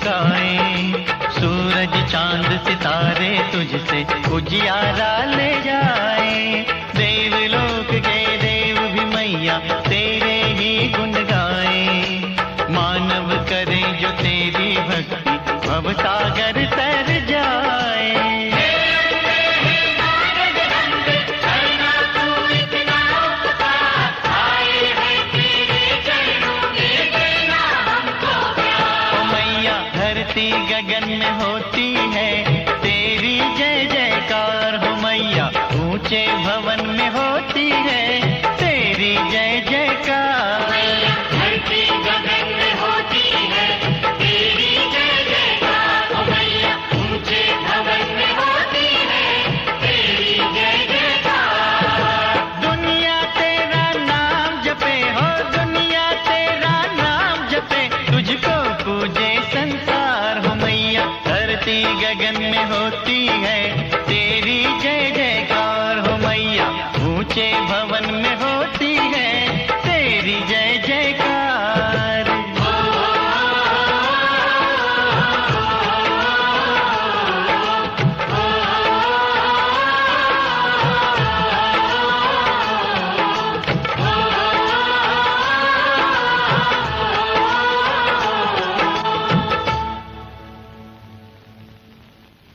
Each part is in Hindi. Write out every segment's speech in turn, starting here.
झुकाएं, सूरज चांद सितारे तुझसे उजियारा ले जाएं। देवलोक के देव भी मैया तेरे ही गुण गाएं। मानव करे जो तेरी भक्ति भव सागर तर जाए। गगन में होती है तेरी जय जयकार हो मैया, ऊंचे भवन में होती है तेरी जय जयकार। धरती गगन में होती है तेरी जय जयकार हो मैया, ऊंचे भवन में होती है तेरी जय जयकार। दुनिया तेरा नाम जपे हो, दुनिया तेरा नाम जपे, तुझको पूजे संसार हो मैया। धरती गगन में होती है तेरी जय जयकार हो मैया, ऊंचे भवन में होती है तेरी जय जयकार।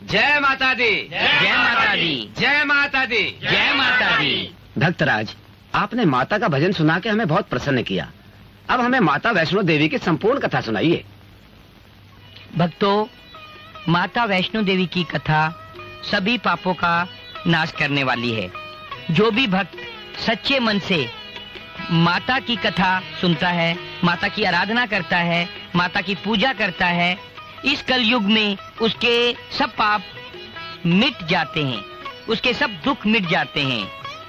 जय माता दी, जय माता दी, जय माता दी, जय माता दी। भक्तराज, आपने माता का भजन सुना के हमें बहुत प्रसन्न किया। अब हमें माता वैष्णो देवी की संपूर्ण कथा सुनाइए। भक्तों, माता वैष्णो देवी की कथा सभी पापों का नाश करने वाली है। जो भी भक्त सच्चे मन से माता की कथा सुनता है, माता की आराधना करता है, माता की पूजा करता है, इस कलयुग में उसके सब पाप मिट जाते हैं, उसके सब दुख मिट जाते हैं।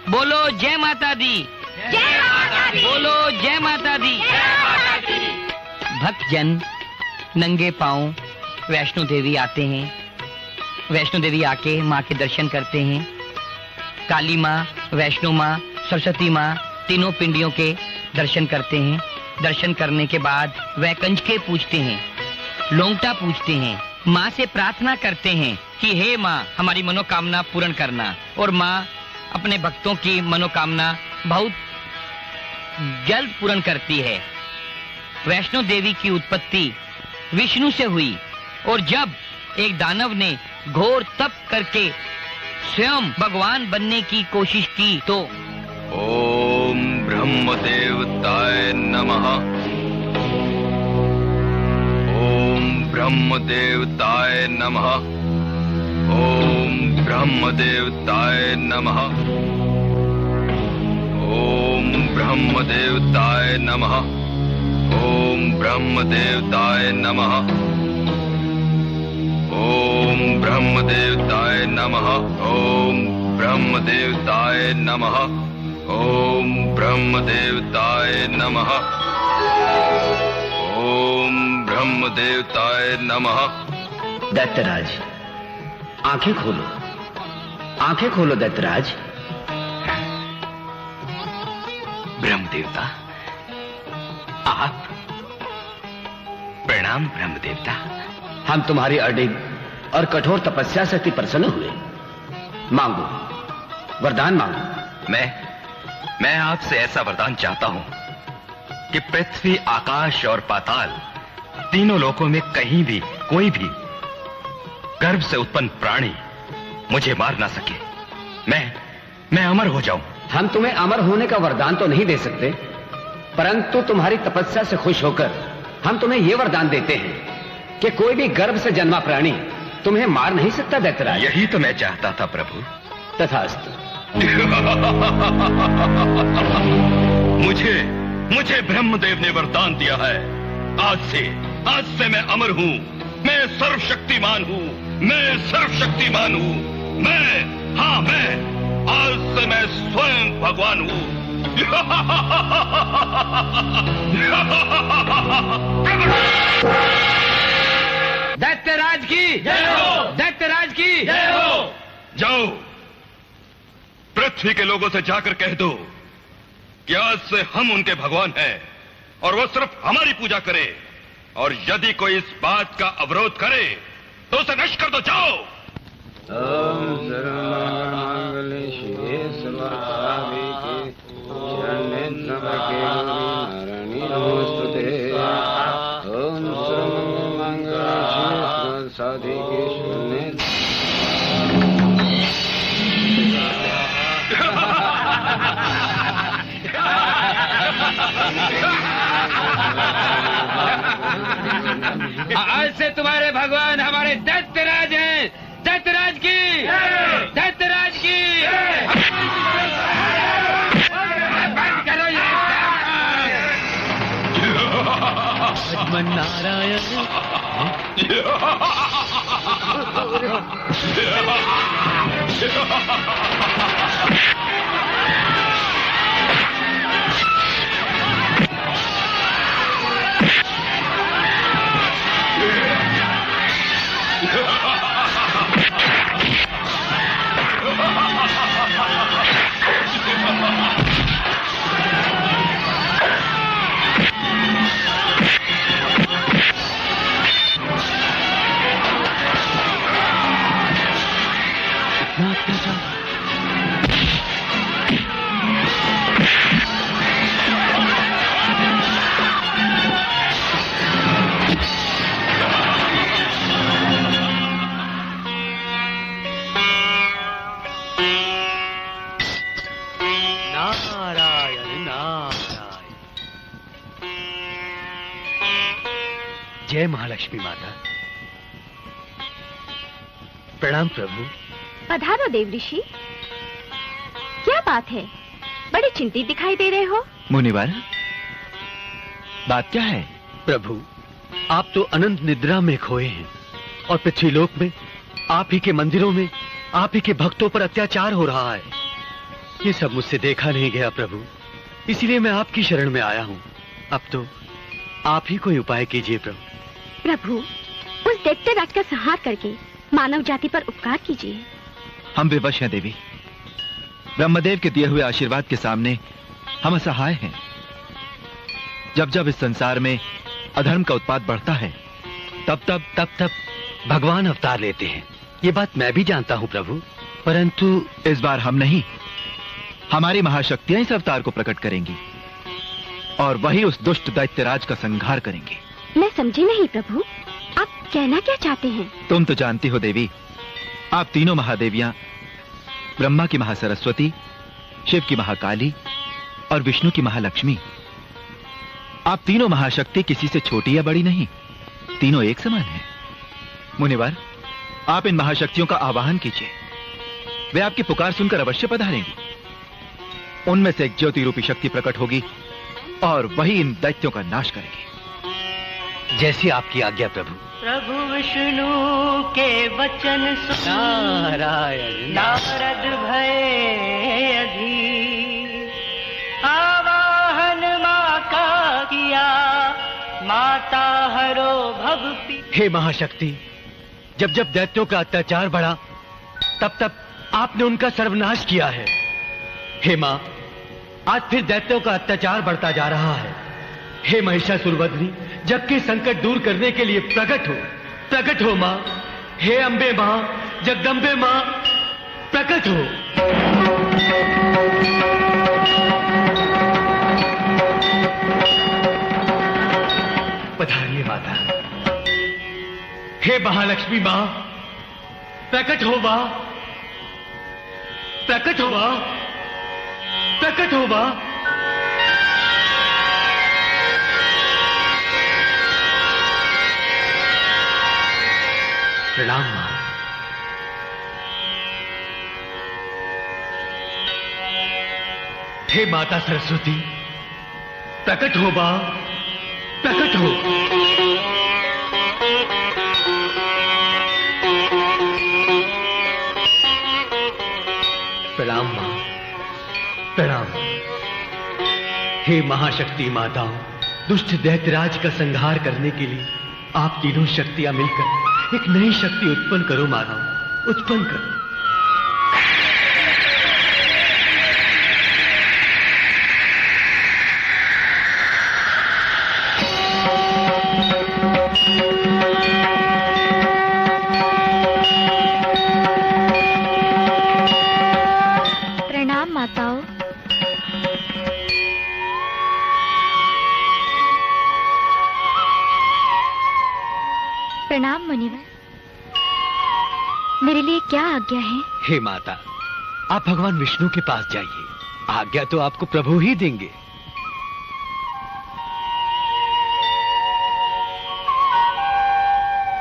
बोलो जय माता दी, जय माता दी, बोलो जय माता दी, जय माता दी। भक्तजन नंगे पांव वैष्णो देवी आते हैं। वैष्णो देवी आके माँ के दर्शन करते हैं। काली माँ, वैष्णो माँ, सरस्वती माँ, तीनों पिंडियों के दर्शन करते हैं। दर्शन करने के बाद वह कंजके पूछते हैं, लोंगटा पूछते हैं, माँ से प्रार्थना करते हैं कि हे माँ, हमारी मनोकामना पूर्ण करना। और माँ अपने भक्तों की मनोकामना बहुत जल्द पूर्ण करती है। वैष्णो देवी की उत्पत्ति विष्णु से हुई, और जब एक दानव ने घोर तप करके स्वयं भगवान बनने की कोशिश की तो ओम ब्रह्मदेवताय नमः, ब्रह्मदेवताय नमः, ओम ब्रह्मदेवताय नमः, ओम ब्रह्मदेवताय नमः, ओम ब्रह्मदेवताय नमः, ओम ब्रह्मदेवताय नमः, ओम ब्रह्मदेवताय नमः, ओम ब्रह्मदेवताय नमः, ओम ब्रह्मदेवताय नमः। दैत्यराज, आंखें खोलो, आंखें खोलो दैत्यराज। ब्रह्मदेवता, आप? प्रणाम ब्रह्मदेवता। हम तुम्हारी अडिग और कठोर तपस्या से अति प्रसन्न हुए। मांगो, वरदान मांगो। मैं आपसे ऐसा वरदान चाहता हूं कि पृथ्वी, आकाश और पाताल तीनों लोकों में कहीं भी कोई भी गर्भ से उत्पन्न प्राणी मुझे मार ना सके। मैं अमर हो जाऊं। हम तुम्हें अमर होने का वरदान तो नहीं दे सकते, परंतु तुम्हारी तपस्या से खुश होकर हम तुम्हें यह वरदान देते हैं कि कोई भी गर्भ से जन्मा प्राणी तुम्हें मार नहीं सकता दैत्यराज। यही तो मैं चाहता था प्रभु। तथास्तु। मुझे ब्रह्मदेव ने वरदान दिया है। आज से मैं अमर हूँ, मैं सर्वशक्तिमान हूँ, मैं सर्वशक्तिमान हूँ, मैं आज से मैं स्वयं भगवान हूँ। दैत्यराज की जय हो, दैत्यराज की जय हो। जाओ, पृथ्वी के लोगों से जाकर कह दो कि आज से हम उनके भगवान हैं और वो सिर्फ हमारी पूजा करें और यदि कोई इस बात का अवरोध करे तो उसे नष्ट कर दो। जाओ। ओम सर्वमंगल शिवे सर्वसाधिके शरण्ये त्र्यंबके नारायणी नमोस्तुते। ओम सर्वमंगल शिवे सर्वसाधिके शरण्ये आज से तुम्हारे भगवान हमारे दैत्यराज हैं। दैत्यराज की, दैत्यराज की। बंद करो ये। नारायण जय महालक्ष्मी माता। प्रणाम प्रभु। पधारो देव ऋषि। क्या बात है, बड़े चिंतित दिखाई दे रहे हो। मुनिवर, बात क्या है? प्रभु, आप तो अनंत निद्रा में खोए हैं और पृथ्वीलोक में आप ही के मंदिरों में आप ही के भक्तों पर अत्याचार हो रहा है। ये सब मुझसे देखा नहीं गया प्रभु, इसीलिए मैं आपकी शरण में आया हूँ। अब तो आप ही कोई उपाय कीजिए प्रभु। प्रभु, उस दैत्यराज का संहार करके मानव जाति पर उपकार कीजिए। हम विवश हैं देवी। ब्रह्मदेव के दिए हुए आशीर्वाद के सामने हम असहाय हैं। जब जब इस संसार में अधर्म का उत्पात बढ़ता है तब तब भगवान अवतार लेते हैं। ये बात मैं भी जानता हूँ प्रभु, परंतु इस बार हम नहीं, हमारी महाशक्तियां इस अवतार को प्रकट करेंगी और वही उस दुष्ट दैत्यराज का संहार करेंगे। मैं समझी नहीं प्रभु, आप कहना क्या चाहते हैं? तुम तो जानती हो देवी, आप तीनों महादेवियां, ब्रह्मा की महासरस्वती, शिव की महाकाली और विष्णु की महालक्ष्मी, आप तीनों महाशक्ति किसी से छोटी या बड़ी नहीं, तीनों एक समान हैं। मुनिवर, आप इन महाशक्तियों का आवाहन कीजिए, वे आपकी पुकार सुनकर अवश्य पधारेंगी। उनमें से एक ज्योति रूपी शक्ति प्रकट होगी और वही इन दैत्यों का नाश करेगी। जैसी आपकी आज्ञा प्रभु। प्रभु विष्णु के वचन नारायण नारद भय अधीर, आवाहन माँ का किया, माता हरो भव। हे महाशक्ति, जब जब दैत्यों का अत्याचार बढ़ा तब आपने उनका सर्वनाश किया है। हे माँ, आज फिर दैत्यों का अत्याचार बढ़ता जा रहा है। हे महिषासुरवध्नी, जग संकट दूर करने के लिए प्रकट हो माँ। हे अंबे माँ, जगदम्बे माँ, प्रकट हो। पधारिए माता। हे महालक्ष्मी माँ, प्रकट हो माँ, प्रकट हो माँ, प्रकट हो माँ। प्रणाम मां। हे माता सरस्वती, प्रकट हो मां, प्रकट हो। प्रणाम मां, प्रणाम। हे महाशक्ति माताओं, दुष्ट दैत्यराज का संहार करने के लिए आप तीनों शक्तियां मिलकर एक नई शक्ति उत्पन्न करो मानव, उत्पन्न करो। प्रणाम मुनिवर। मेरे लिए क्या आज्ञा है? हे माता, आप भगवान विष्णु के पास जाइए, आज्ञा तो आपको प्रभु ही देंगे।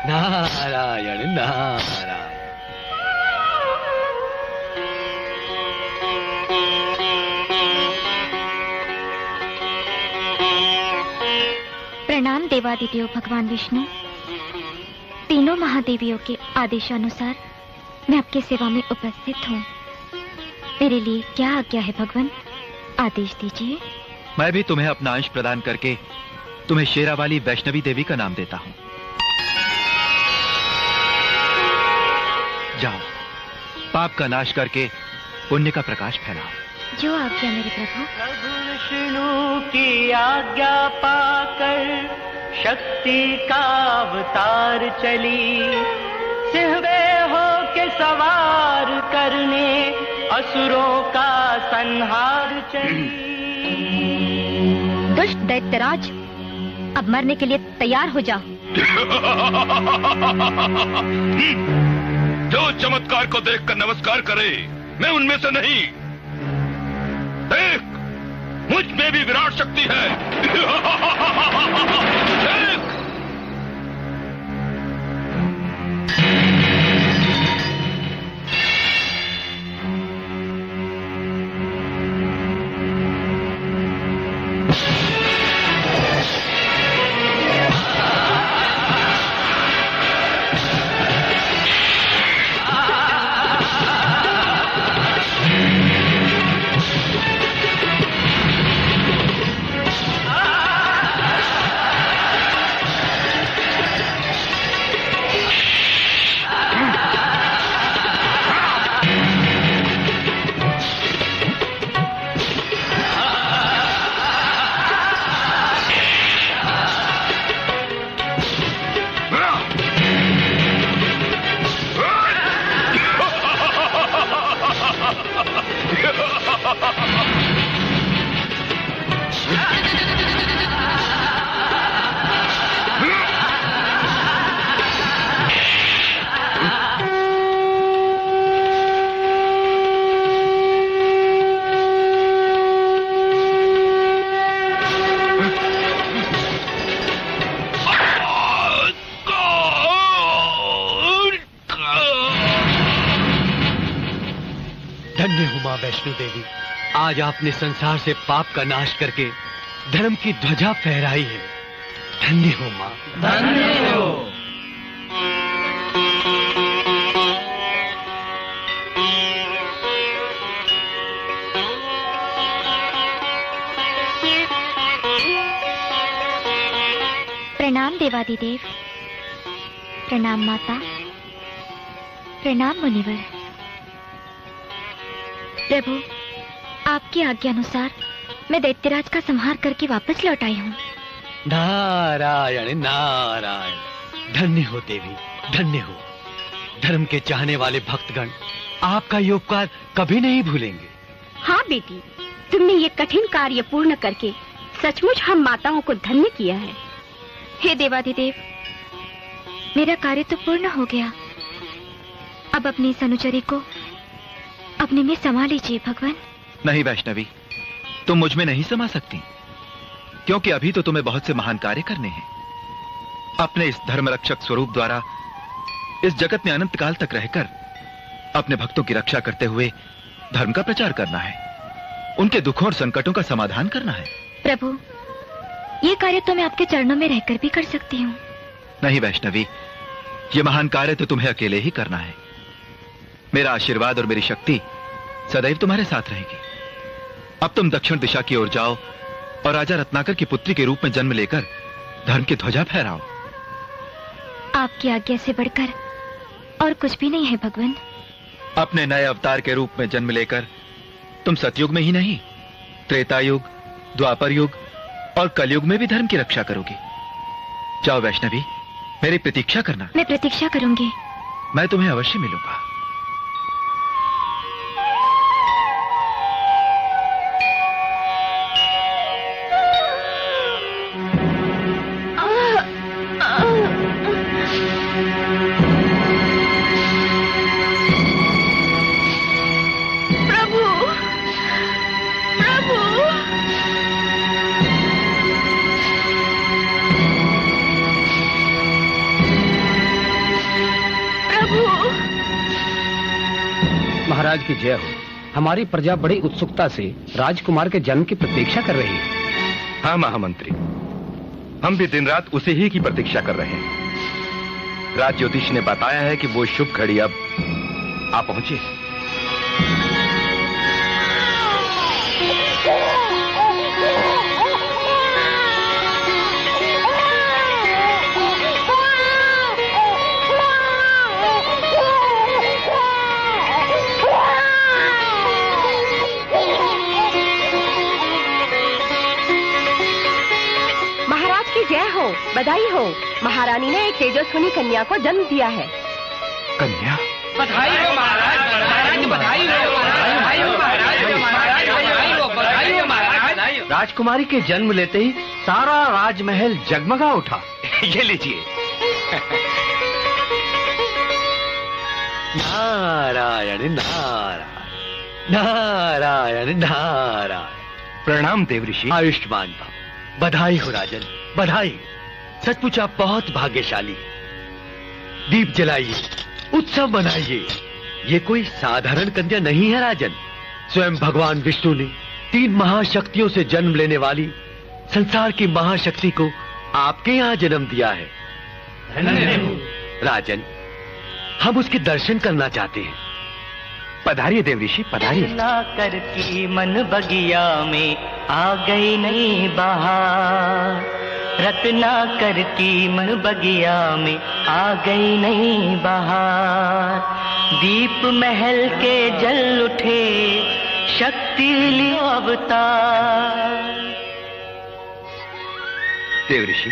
नारायण नारायण। प्रणाम देवादिदेव भगवान विष्णु। तीनों महादेवियों के आदेशानुसार मैं आपकी सेवा में उपस्थित हूँ। मेरे लिए क्या आज्ञा है भगवान, आदेश दीजिए। मैं भी तुम्हें अपना अंश प्रदान करके तुम्हें शेरावाली वैष्णवी देवी का नाम देता हूं। जाओ, पाप का नाश करके पुण्य का प्रकाश फैलाओ। जो आज्ञा मेरे प्रभु। प्रभु विष्णु की आज्ञा पाकर शक्ति का अवतार चली, सिंहवे हो के सवार करने असुरों का संहार चली। दुष्ट दैत्यराज, अब मरने के लिए तैयार हो जाओ। जो चमत्कार को देखकर नमस्कार करे, मैं उनमें से नहीं। देख, मुझ में भी विराट शक्ति है। देख। धन्य हो मां वैष्णो देवी, आज आपने संसार से पाप का नाश करके धर्म की ध्वजा फहराई है। धन्य हो मां। धन्य हो। प्रणाम देवादिदेव, प्रणाम माता, प्रणाम मुनिवर। प्रभु, आपकी आज्ञानुसार मैं दैत्यराज का संहार करके वापस लौट आई हूँ। नारायण नारायण। धन्य हो देवी, धन्य हो। धर्म के चाहने वाले भक्तगण आपका ये उपकार कभी नहीं भूलेंगे। हाँ बेटी, तुमने ये कठिन कार्य पूर्ण करके सचमुच हम माताओं को धन्य किया है। हे देवादिदेव, मेरा कार्य तो पूर्ण हो गया। अब अपनी इस अनुचरी को अपने में समा लीजिए भगवान। नहीं वैष्णवी, तुम मुझ में नहीं समा सकती, क्योंकि अभी तो तुम्हें बहुत से महान कार्य करने हैं। अपने इस धर्मरक्षक स्वरूप द्वारा इस जगत में अनंत काल तक रहकर अपने भक्तों की रक्षा करते हुए धर्म का प्रचार करना है, उनके दुखों और संकटों का समाधान करना है। प्रभु, ये कार्य तो मैं आपके चरणों में रहकर भी कर सकती हूँ। नहीं वैष्णवी, ये महान कार्य तो तुम्हें अकेले ही करना है। मेरा आशीर्वाद और मेरी शक्ति सदैव तुम्हारे साथ रहेगी। अब तुम दक्षिण दिशा की ओर जाओ और राजा रत्नाकर की पुत्री के रूप में जन्म लेकर धर्म की ध्वजा फहराओ। आपकी आज्ञा से बढ़कर और कुछ भी नहीं है भगवान। अपने नए अवतार के रूप में जन्म लेकर तुम सतयुग में ही नहीं, त्रेता युग, द्वापर युग और कलयुग में भी धर्म की रक्षा करोगी। जाओ वैष्णवी, मेरी प्रतीक्षा करना। मैं प्रतीक्षा करूंगी। मैं तुम्हें अवश्य मिलूंगा। प्रभु। महाराज की जय हो। हमारी प्रजा बड़ी उत्सुकता से राजकुमार के जन्म की प्रतीक्षा कर रही है। हाँ महामंत्री, हम भी दिन रात उसे ही की प्रतीक्षा कर रहे हैं। राज ज्योतिष ने बताया है कि वो शुभ घड़ी अब आ पहुंची। जय हो, बधाई हो। महारानी ने एक तेजस्विनी कन्या को जन्म दिया है। कन्या? बधाई हो महाराज, महाराज बधाई हो, बधाई हो महाराज, महाराज बधाई हो, बधाई हो महाराज। राजकुमारी के जन्म लेते ही सारा राजमहल जगमगा उठा। ये लीजिए। नारायण नारायण नारायण नारायण। प्रणाम देवऋषि। आयुष्मान भव। बधाई हो राजन, बधाई। सचमुच आप बहुत भाग्यशाली। दीप जलाइए, उत्सव मनाइए। ये कोई साधारण कन्या नहीं है राजन। स्वयं भगवान विष्णु ने 3 महाशक्तियों से जन्म लेने वाली संसार की महाशक्ति को आपके यहाँ जन्म दिया है। राजन, हम उसके दर्शन करना चाहते हैं। पधारिए देवऋषि, पधारिए। ना करती मन बगिया में आ गई नई बहार। रत्ना करती मन बगिया में आ गई नई बहार। दीप महल के जल उठे, शक्ति लियो अवतार। देवऋषि,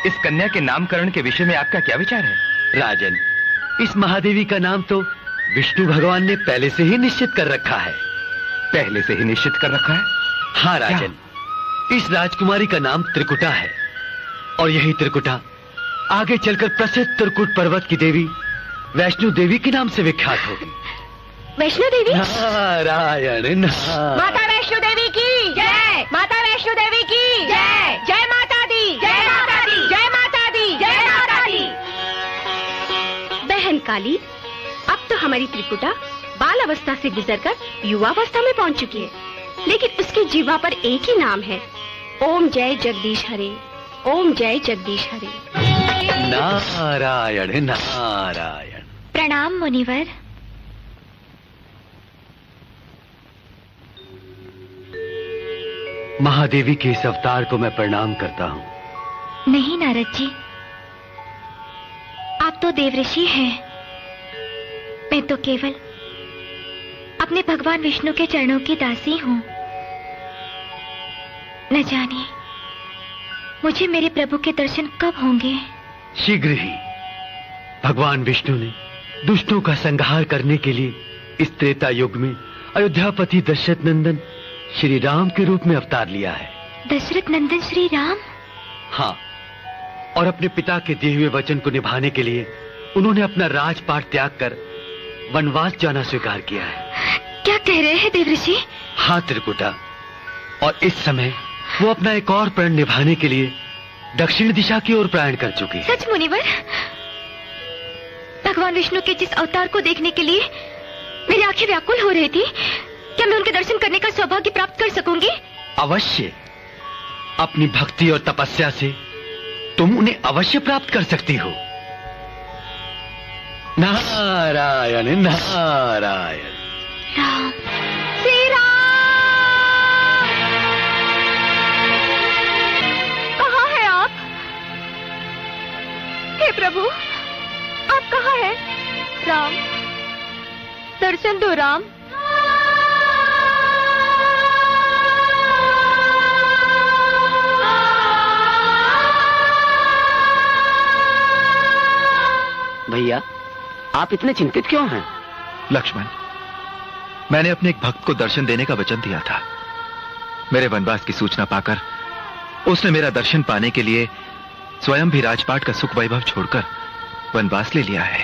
इस कन्या के नामकरण के विषय में आपका क्या विचार है? राजन, इस महादेवी का नाम तो विष्णु भगवान ने पहले से ही निश्चित कर रखा है। पहले से ही निश्चित कर रखा है? हाँ राजन, इस राजकुमारी का नाम त्रिकुटा है और यही त्रिकुटा आगे चलकर प्रसिद्ध त्रिकुट पर्वत की देवी वैष्णो देवी के नाम से विख्यात होगी। वैष्णो देवी? नारायण नारायण। माता वैष्णो देवी की जय। माता वैष्णो देवी की जय। जय माता दी, जय माता दी, जय माता दी, जय माता दी। बहन काली, अब तो हमारी त्रिकुटा बाल अवस्था से गुजरकर युवावस्था में पहुंच चुकी है, लेकिन उसकी जीवा पर एक ही नाम है, ओम जय जगदीश हरे, ओम जय जगदीश हरे। नारायण नारायण। प्रणाम मुनिवर। महादेवी के इस अवतार को मैं प्रणाम करता हूँ। नहीं नारद जी, आप तो देवऋषि हैं। मैं तो केवल अपने भगवान विष्णु के चरणों की दासी हूँ। न जाने मुझे मेरे प्रभु के दर्शन कब होंगे। शीघ्र ही। भगवान विष्णु ने दुष्टों का संहार करने के लिए इस त्रेता युग में अयोध्यापति दशरथ नंदन श्री राम के रूप में अवतार लिया है। दशरथ नंदन श्री राम? हाँ, और अपने पिता के दिए हुए वचन को निभाने के लिए उन्होंने अपना राजपाट त्याग कर वनवास जाना स्वीकार किया है। क्या कह रहे हैं देवऋषि? हाँ त्रिकुटा, और इस समय वो अपना एक और प्रण निभाने के लिए दक्षिण दिशा की ओर प्रयाण कर चुकी है। सच मुनिवर? भगवान विष्णु के जिस अवतार को देखने के लिए मेरी आंखें व्याकुल हो रही थी, क्या मैं उनके दर्शन करने का सौभाग्य प्राप्त कर सकूंगी? अवश्य। अपनी भक्ति और तपस्या से तुम उन्हें अवश्य प्राप्त कर सकती हो। नारायण नारायण। राम, श्री राम, कहाँ है आप? हे प्रभु, आप कहाँ हैं? राम, दर्शन दो राम। भैया, आप इतने चिंतित क्यों हैं? लक्ष्मण, मैंने अपने एक भक्त को दर्शन देने का वचन दिया था। मेरे वनवास की सूचना पाकर उसने मेरा दर्शन पाने के लिए स्वयं भी राजपाट का सुख वैभव छोड़कर वनवास ले लिया है।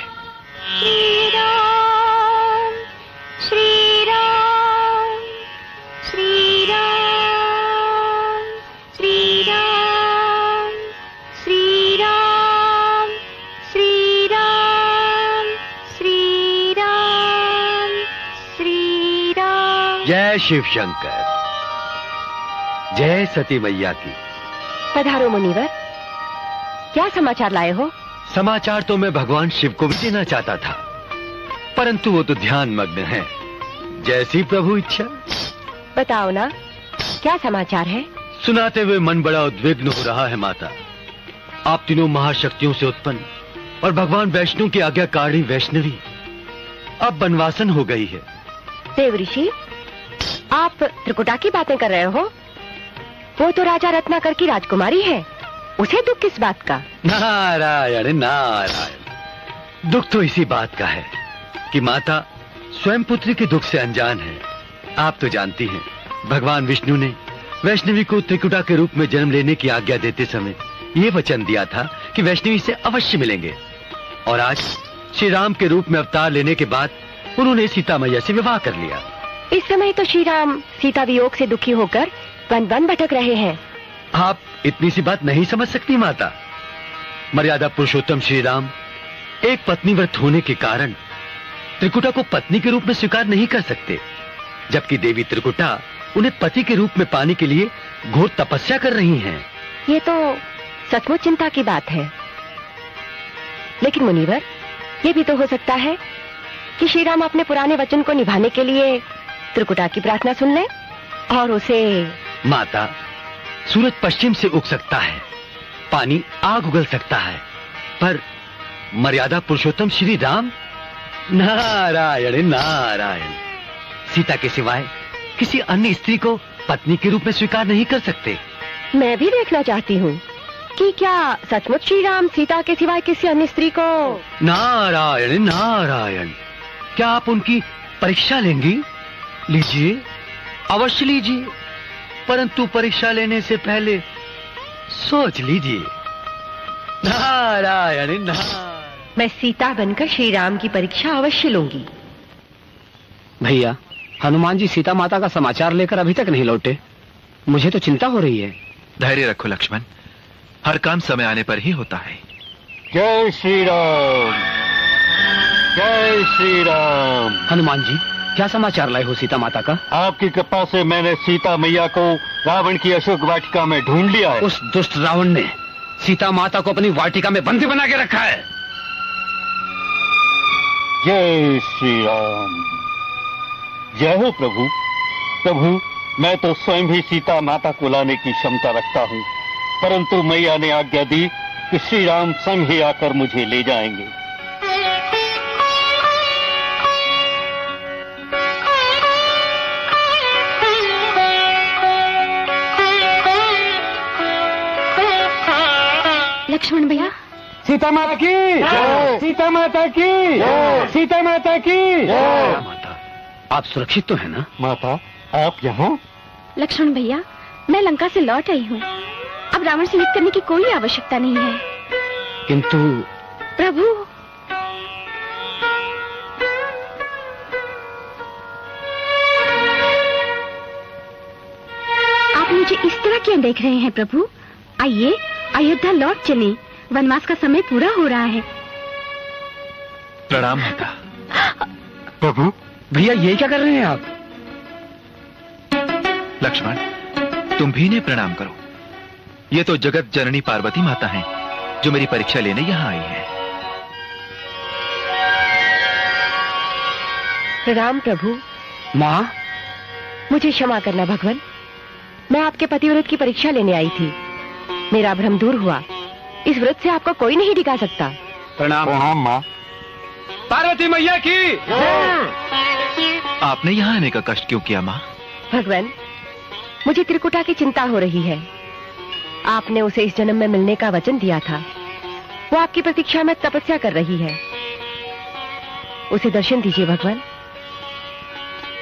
श्री राम, श्री राम, श्री राम, श्री राम, श्री राम, श्री राम, जय शिव शंकर, जय सती मैया की। पधारो मुनिवर, क्या समाचार लाए हो? समाचार तो मैं भगवान शिव को भी देना चाहता था, परंतु वो तो ध्यान मग्न है। जैसी प्रभु इच्छा। बताओ ना, क्या समाचार है? सुनाते हुए मन बड़ा उद्विग्न हो रहा है माता। आप तीनों महाशक्तियों से उत्पन्न और भगवान वैष्णु की आज्ञाकारी वैष्णवी अब बनवासन हो गई है। देव ऋषि, आप त्रिकुटा की बातें कर रहे हो? वो तो राजा रत्नाकर की राजकुमारी है, उसे दुख किस बात का? नारायण नारायण, दुख तो इसी बात का है कि माता स्वयं पुत्री के दुख से अनजान है। आप तो जानती हैं, भगवान विष्णु ने वैष्णवी को त्रिकुटा के रूप में जन्म लेने की आज्ञा देते समय ये वचन दिया था कि वैष्णवी से अवश्य मिलेंगे, और आज श्री राम के रूप में अवतार लेने के बाद उन्होंने सीता मैया से विवाह कर लिया। इस समय तो श्री राम सीता वियोग से दुखी होकर वन वन भटक रहे हैं। आप इतनी सी बात नहीं समझ सकती माता। मर्यादा पुरुषोत्तम श्री राम एक पत्नीव्रत होने के कारण त्रिकुटा को पत्नी के रूप में स्वीकार नहीं कर सकते, जबकि देवी त्रिकुटा उन्हें पति के रूप में पाने के लिए घोर तपस्या कर रही हैं। ये तो सचमुच चिंता की बात है। लेकिन मुनिवर, ये भी तो हो सकता है कि श्री राम अपने पुराने वचन को निभाने के लिए त्रिकुटा की प्रार्थना सुन लें और उसे... माता, सूरज पश्चिम से उग सकता है, पानी आग उगल सकता है, पर मर्यादा पुरुषोत्तम श्री राम नारायण नारायण सीता के सिवाय किसी अन्य स्त्री को पत्नी के रूप में स्वीकार नहीं कर सकते। मैं भी देखना चाहती हूँ कि क्या सचमुच श्री राम सीता के सिवाय किसी अन्य स्त्री को... नारायण नारायण, क्या आप उनकी परीक्षा लेंगी? लीजिए, अवश्य लीजिए, परंतु परीक्षा लेने से पहले सोच लीजिए। नारायण नारायण। मैं सीता बनकर श्री राम की परीक्षा अवश्य लूंगी। भैया, हनुमान जी सीता माता का समाचार लेकर अभी तक नहीं लौटे। मुझे तो चिंता हो रही है। धैर्य रखो लक्ष्मण, हर काम समय आने पर ही होता है। जय श्री राम, जय श्री राम। हनुमान जी, क्या समाचार लाए हो सीता माता का? आपकी कृपा से मैंने सीता मैया को रावण की अशोक वाटिका में ढूंढ लिया है। उस दुष्ट रावण ने सीता माता को अपनी वाटिका में बंदी बना के रखा है। जय श्री राम। जय हो प्रभु। प्रभु, मैं तो स्वयं ही सीता माता को लाने की क्षमता रखता हूँ, परंतु मैया ने आज्ञा दी कि श्री राम स्वयं ही आकर मुझे ले जाएंगे। लक्ष्मण भैया, सीता माता की, सीता माता की, सीता माता की। माता, आप सुरक्षित तो है ना? माता, आप यहाँ? लक्ष्मण भैया, मैं लंका से लौट आई हूँ। अब रावण से युद्ध करने की कोई आवश्यकता नहीं है। किंतु प्रभु, आप मुझे इस तरह क्यों देख रहे हैं प्रभु? आइए, अयोध्या लौट चले, वनवास का समय पूरा हो रहा है। प्रणाम माता। प्रभु, भैया ये क्या कर रहे हैं आप? लक्ष्मण, तुम भी इन्हें प्रणाम करो। ये तो जगत जननी पार्वती माता हैं, जो मेरी परीक्षा लेने यहाँ आई है। प्रणाम प्रभु। माँ, मुझे क्षमा करना भगवान, मैं आपके पतिव्रत की परीक्षा लेने आई थी। मेरा भ्रम दूर हुआ। इस व्रत से आपको कोई नहीं डिगा सकता। प्रणाम। प्रणाम माँ। पार्वती मैया की। आपने यहाँ आने का कष्ट क्यों किया माँ? भगवान, मुझे त्रिकुटा की चिंता हो रही है। आपने उसे इस जन्म में मिलने का वचन दिया था। वो आपकी प्रतीक्षा में तपस्या कर रही है। उसे दर्शन दीजिए भगवान।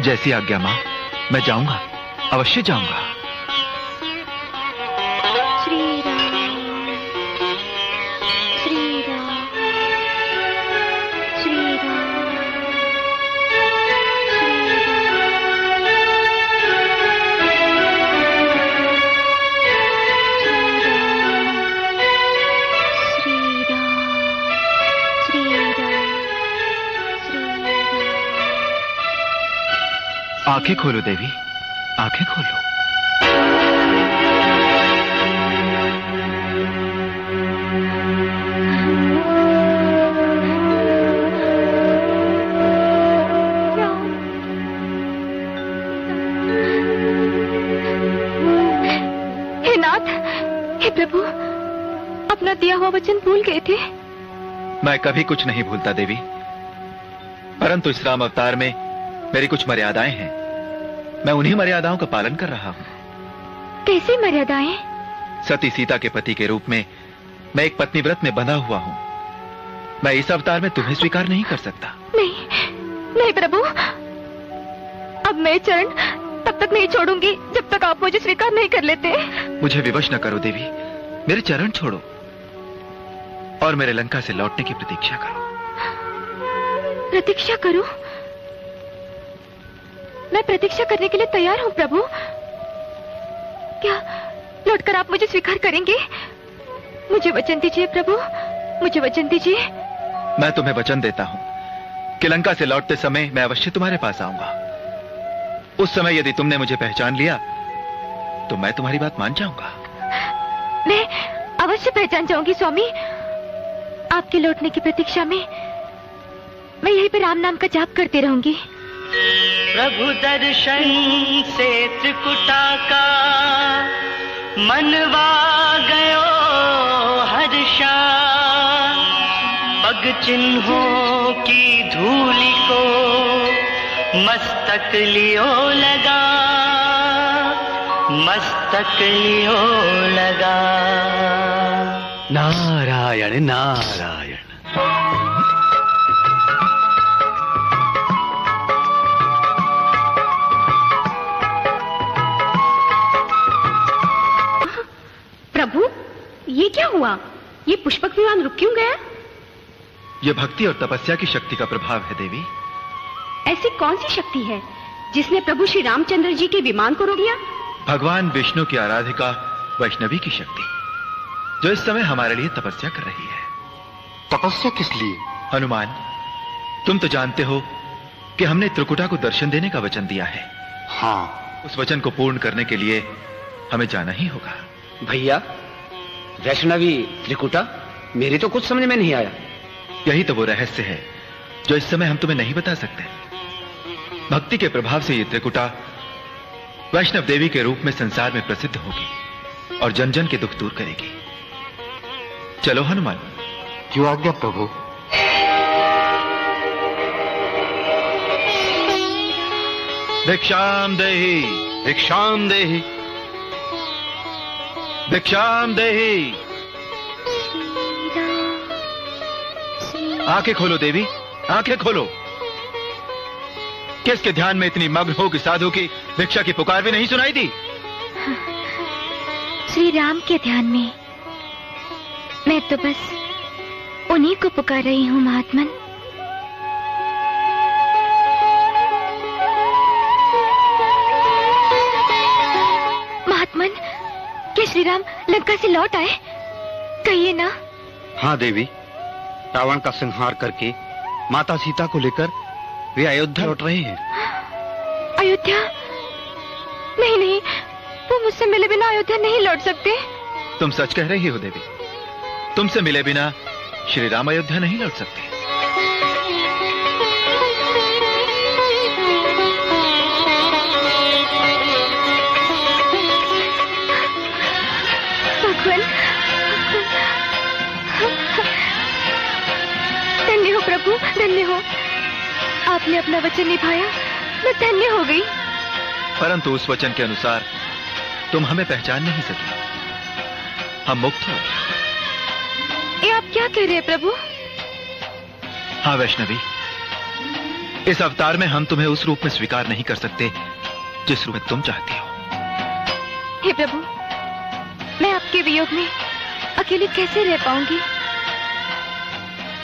जैसी आज्ञा माँ, मैं जाऊंगा, अवश्य जाऊंगा। श्री राम, श्री राम, श्री राम, श्री राम, श्री राम, श्री राम, श्री राम। आंखें खोलो देवी, आंखें खोलो। हे नाथ, हे प्रभु, अपना दिया हुआ वचन भूल गए थे। मैं कभी कुछ नहीं भूलता देवी, परंतु इस राम अवतार में मेरी कुछ मर्यादाएं हैं। मैं उन्हीं मर्यादाओं का पालन कर रहा हूं। कैसी मर्यादाएं? सती सीता के पति के रूप में मैं एक पत्नी व्रत में बंधा हुआ हूं। मैं इस अवतार में तुम्हें स्वीकार नहीं कर सकता। नहीं, नहीं प्रभु, अब मैं चरण तब तक नहीं छोड़ूंगी जब तक आप मुझे स्वीकार नहीं कर लेते। मुझे विवश न करो देवी, मेरे चरण छोड़ो और मेरे लंका से लौटने की प्रतीक्षा करो। प्रतीक्षा करो? मैं प्रतीक्षा करने के लिए तैयार हूं प्रभु। क्या लौटकर आप मुझे स्वीकार करेंगे? मुझे वचन दीजिए प्रभु, मुझे वचन दीजिए। मैं तुम्हें वचन देता हूं कि लंका से लौटते समय मैं अवश्य तुम्हारे पास आऊंगा। उस समय यदि तुमने मुझे पहचान लिया तो मैं तुम्हारी बात मान जाऊंगा। मैं अवश्य पहचान जाऊंगी स्वामी। आपके लौटने की प्रतीक्षा में मैं यहीं पे राम नाम का जाप करती रहूंगी। प्रभु दर्शन से त्रिकुटा का मनवा गयो हर्षा, पग चिन्हों की धूलि को मस्तक लियो लगा, मस्तक लियो लगा। नारायण नारायण। प्रभु, ये क्या हुआ? ये पुष्पक विमान रुक क्यों गया? यह भक्ति और तपस्या की शक्ति का प्रभाव है देवी। ऐसी कौन सी शक्ति है जिसने प्रभु श्री रामचंद्र जी के विमान को रोक दिया? भगवान विष्णु की आराधिका वैष्णवी की शक्ति, जो इस समय हमारे लिए तपस्या कर रही है। तपस्या किस लिए? हनुमान, तुम तो जानते हो कि हमने त्रिकुटा को दर्शन देने का वचन दिया है। हाँ, उस वचन को पूर्ण करने के लिए हमें जाना ही होगा। भैया, वैष्णवी त्रिकुटा, मेरी तो कुछ समझ में नहीं आया। यही तो वो रहस्य है जो इस समय हम तुम्हें नहीं बता सकते। भक्ति के प्रभाव से ये त्रिकुटा वैष्णव देवी के रूप में संसार में प्रसिद्ध होगी और जन जन के दुख दूर करेगी। चलो हनुमान। जो आज्ञा प्रभु। भिक्षाम देहि, भिक्षाम देहि, भिक्षाम देहि। आंखें खोलो देवी, आंखें खोलो। किसके ध्यान में इतनी मग्न हो कि साधु की भिक्षा की पुकार भी नहीं सुनाई दी? श्री राम के ध्यान में। मैं तो बस उन्हीं को पुकार रही हूँ महात्मन। महात्मन, क्या श्री राम लंका से लौट आए? कहिए ना। हाँ देवी, रावण का संहार करके माता सीता को लेकर वे अयोध्या लौट रहे हैं। अयोध्या? नहीं नहीं, वो मुझसे मिले बिना अयोध्या नहीं लौट सकते। तुम सच कह रही हो देवी, तुमसे मिले बिना श्री राम अयोध्या नहीं लौट सकते। भगवान, धन्य हो प्रभु, धन्य हो। आपने अपना वचन निभाया, मैं धन्य हो गई। परंतु उस वचन के अनुसार तुम हमें पहचान नहीं सकी। हम मुक्त हो। ये आप क्या कह रहे हैं प्रभु? हाँ वैष्णवी, इस अवतार में हम तुम्हें उस रूप में स्वीकार नहीं कर सकते जिस रूप में तुम चाहती हो। हे प्रभु, मैं आपके वियोग में अकेली कैसे रह पाऊंगी?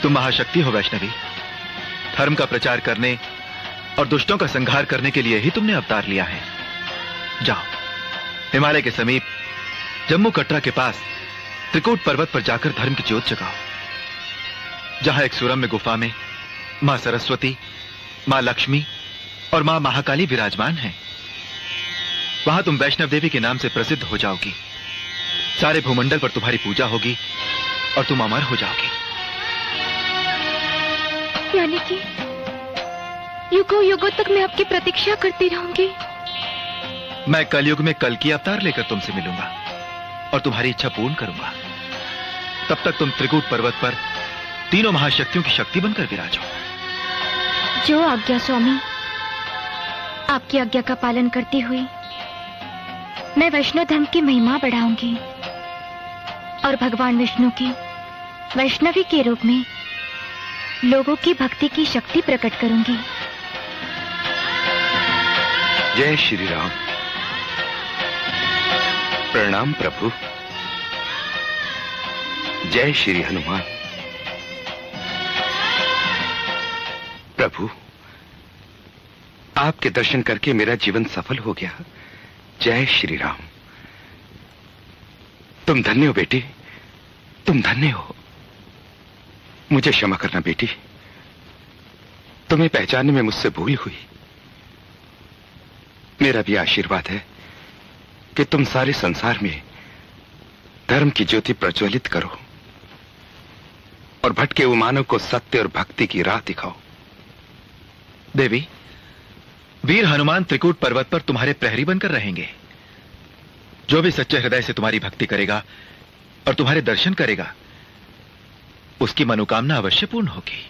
तुम महाशक्ति हो वैष्णवी। धर्म का प्रचार करने और दुष्टों का संहार करने के लिए ही तुमने अवतार लिया है। जाओ, हिमालय के समीप जम्मू कटरा के पास त्रिकूट पर्वत पर जाकर धर्म की ज्योत जगाओ। जहां एक सुरम्य गुफा में मां सरस्वती, मां लक्ष्मी और मां महाकाली विराजमान है। वहां तुम वैष्णव देवी के नाम से प्रसिद्ध हो जाओगी, सारे भूमंडल पर तुम्हारी पूजा होगी और तुम अमर हो जाओगी। यानी कि युगों युगों तक मैं आपकी प्रतीक्षा करती रहूंगी। मैं कलयुग में कल की अवतार लेकर तुमसे मिलूंगा और तुम्हारी इच्छा पूर्ण करूंगा। तब तक तुम त्रिकूट पर्वत पर तीनों महाशक्तियों की शक्ति बनकर विराजो। जो आज्ञा स्वामी। आपकी आज्ञा का पालन करती हुई मैं वैष्णव धर्म की महिमा बढ़ाऊंगी और भगवान विष्णु की वैष्णवी के रूप में लोगों की भक्ति की शक्ति प्रकट करूंगी। जय श्री राम। प्रणाम प्रभु। जय श्री हनुमान। प्रभु, आपके दर्शन करके मेरा जीवन सफल हो गया। जय श्री राम। तुम धन्य हो बेटी, तुम धन्य हो। मुझे क्षमा करना बेटी, तुम्हें पहचानने में मुझसे भूल हुई। मेरा भी आशीर्वाद है कि तुम सारे संसार में धर्म की ज्योति प्रज्वलित करो और भटके हुए मानव को सत्य और भक्ति की राह दिखाओ। देवी, वीर हनुमान त्रिकूट पर्वत पर तुम्हारे प्रहरी बनकर रहेंगे। जो भी सच्चे हृदय से तुम्हारी भक्ति करेगा और तुम्हारे दर्शन करेगा, उसकी मनोकामना अवश्य पूर्ण होगी।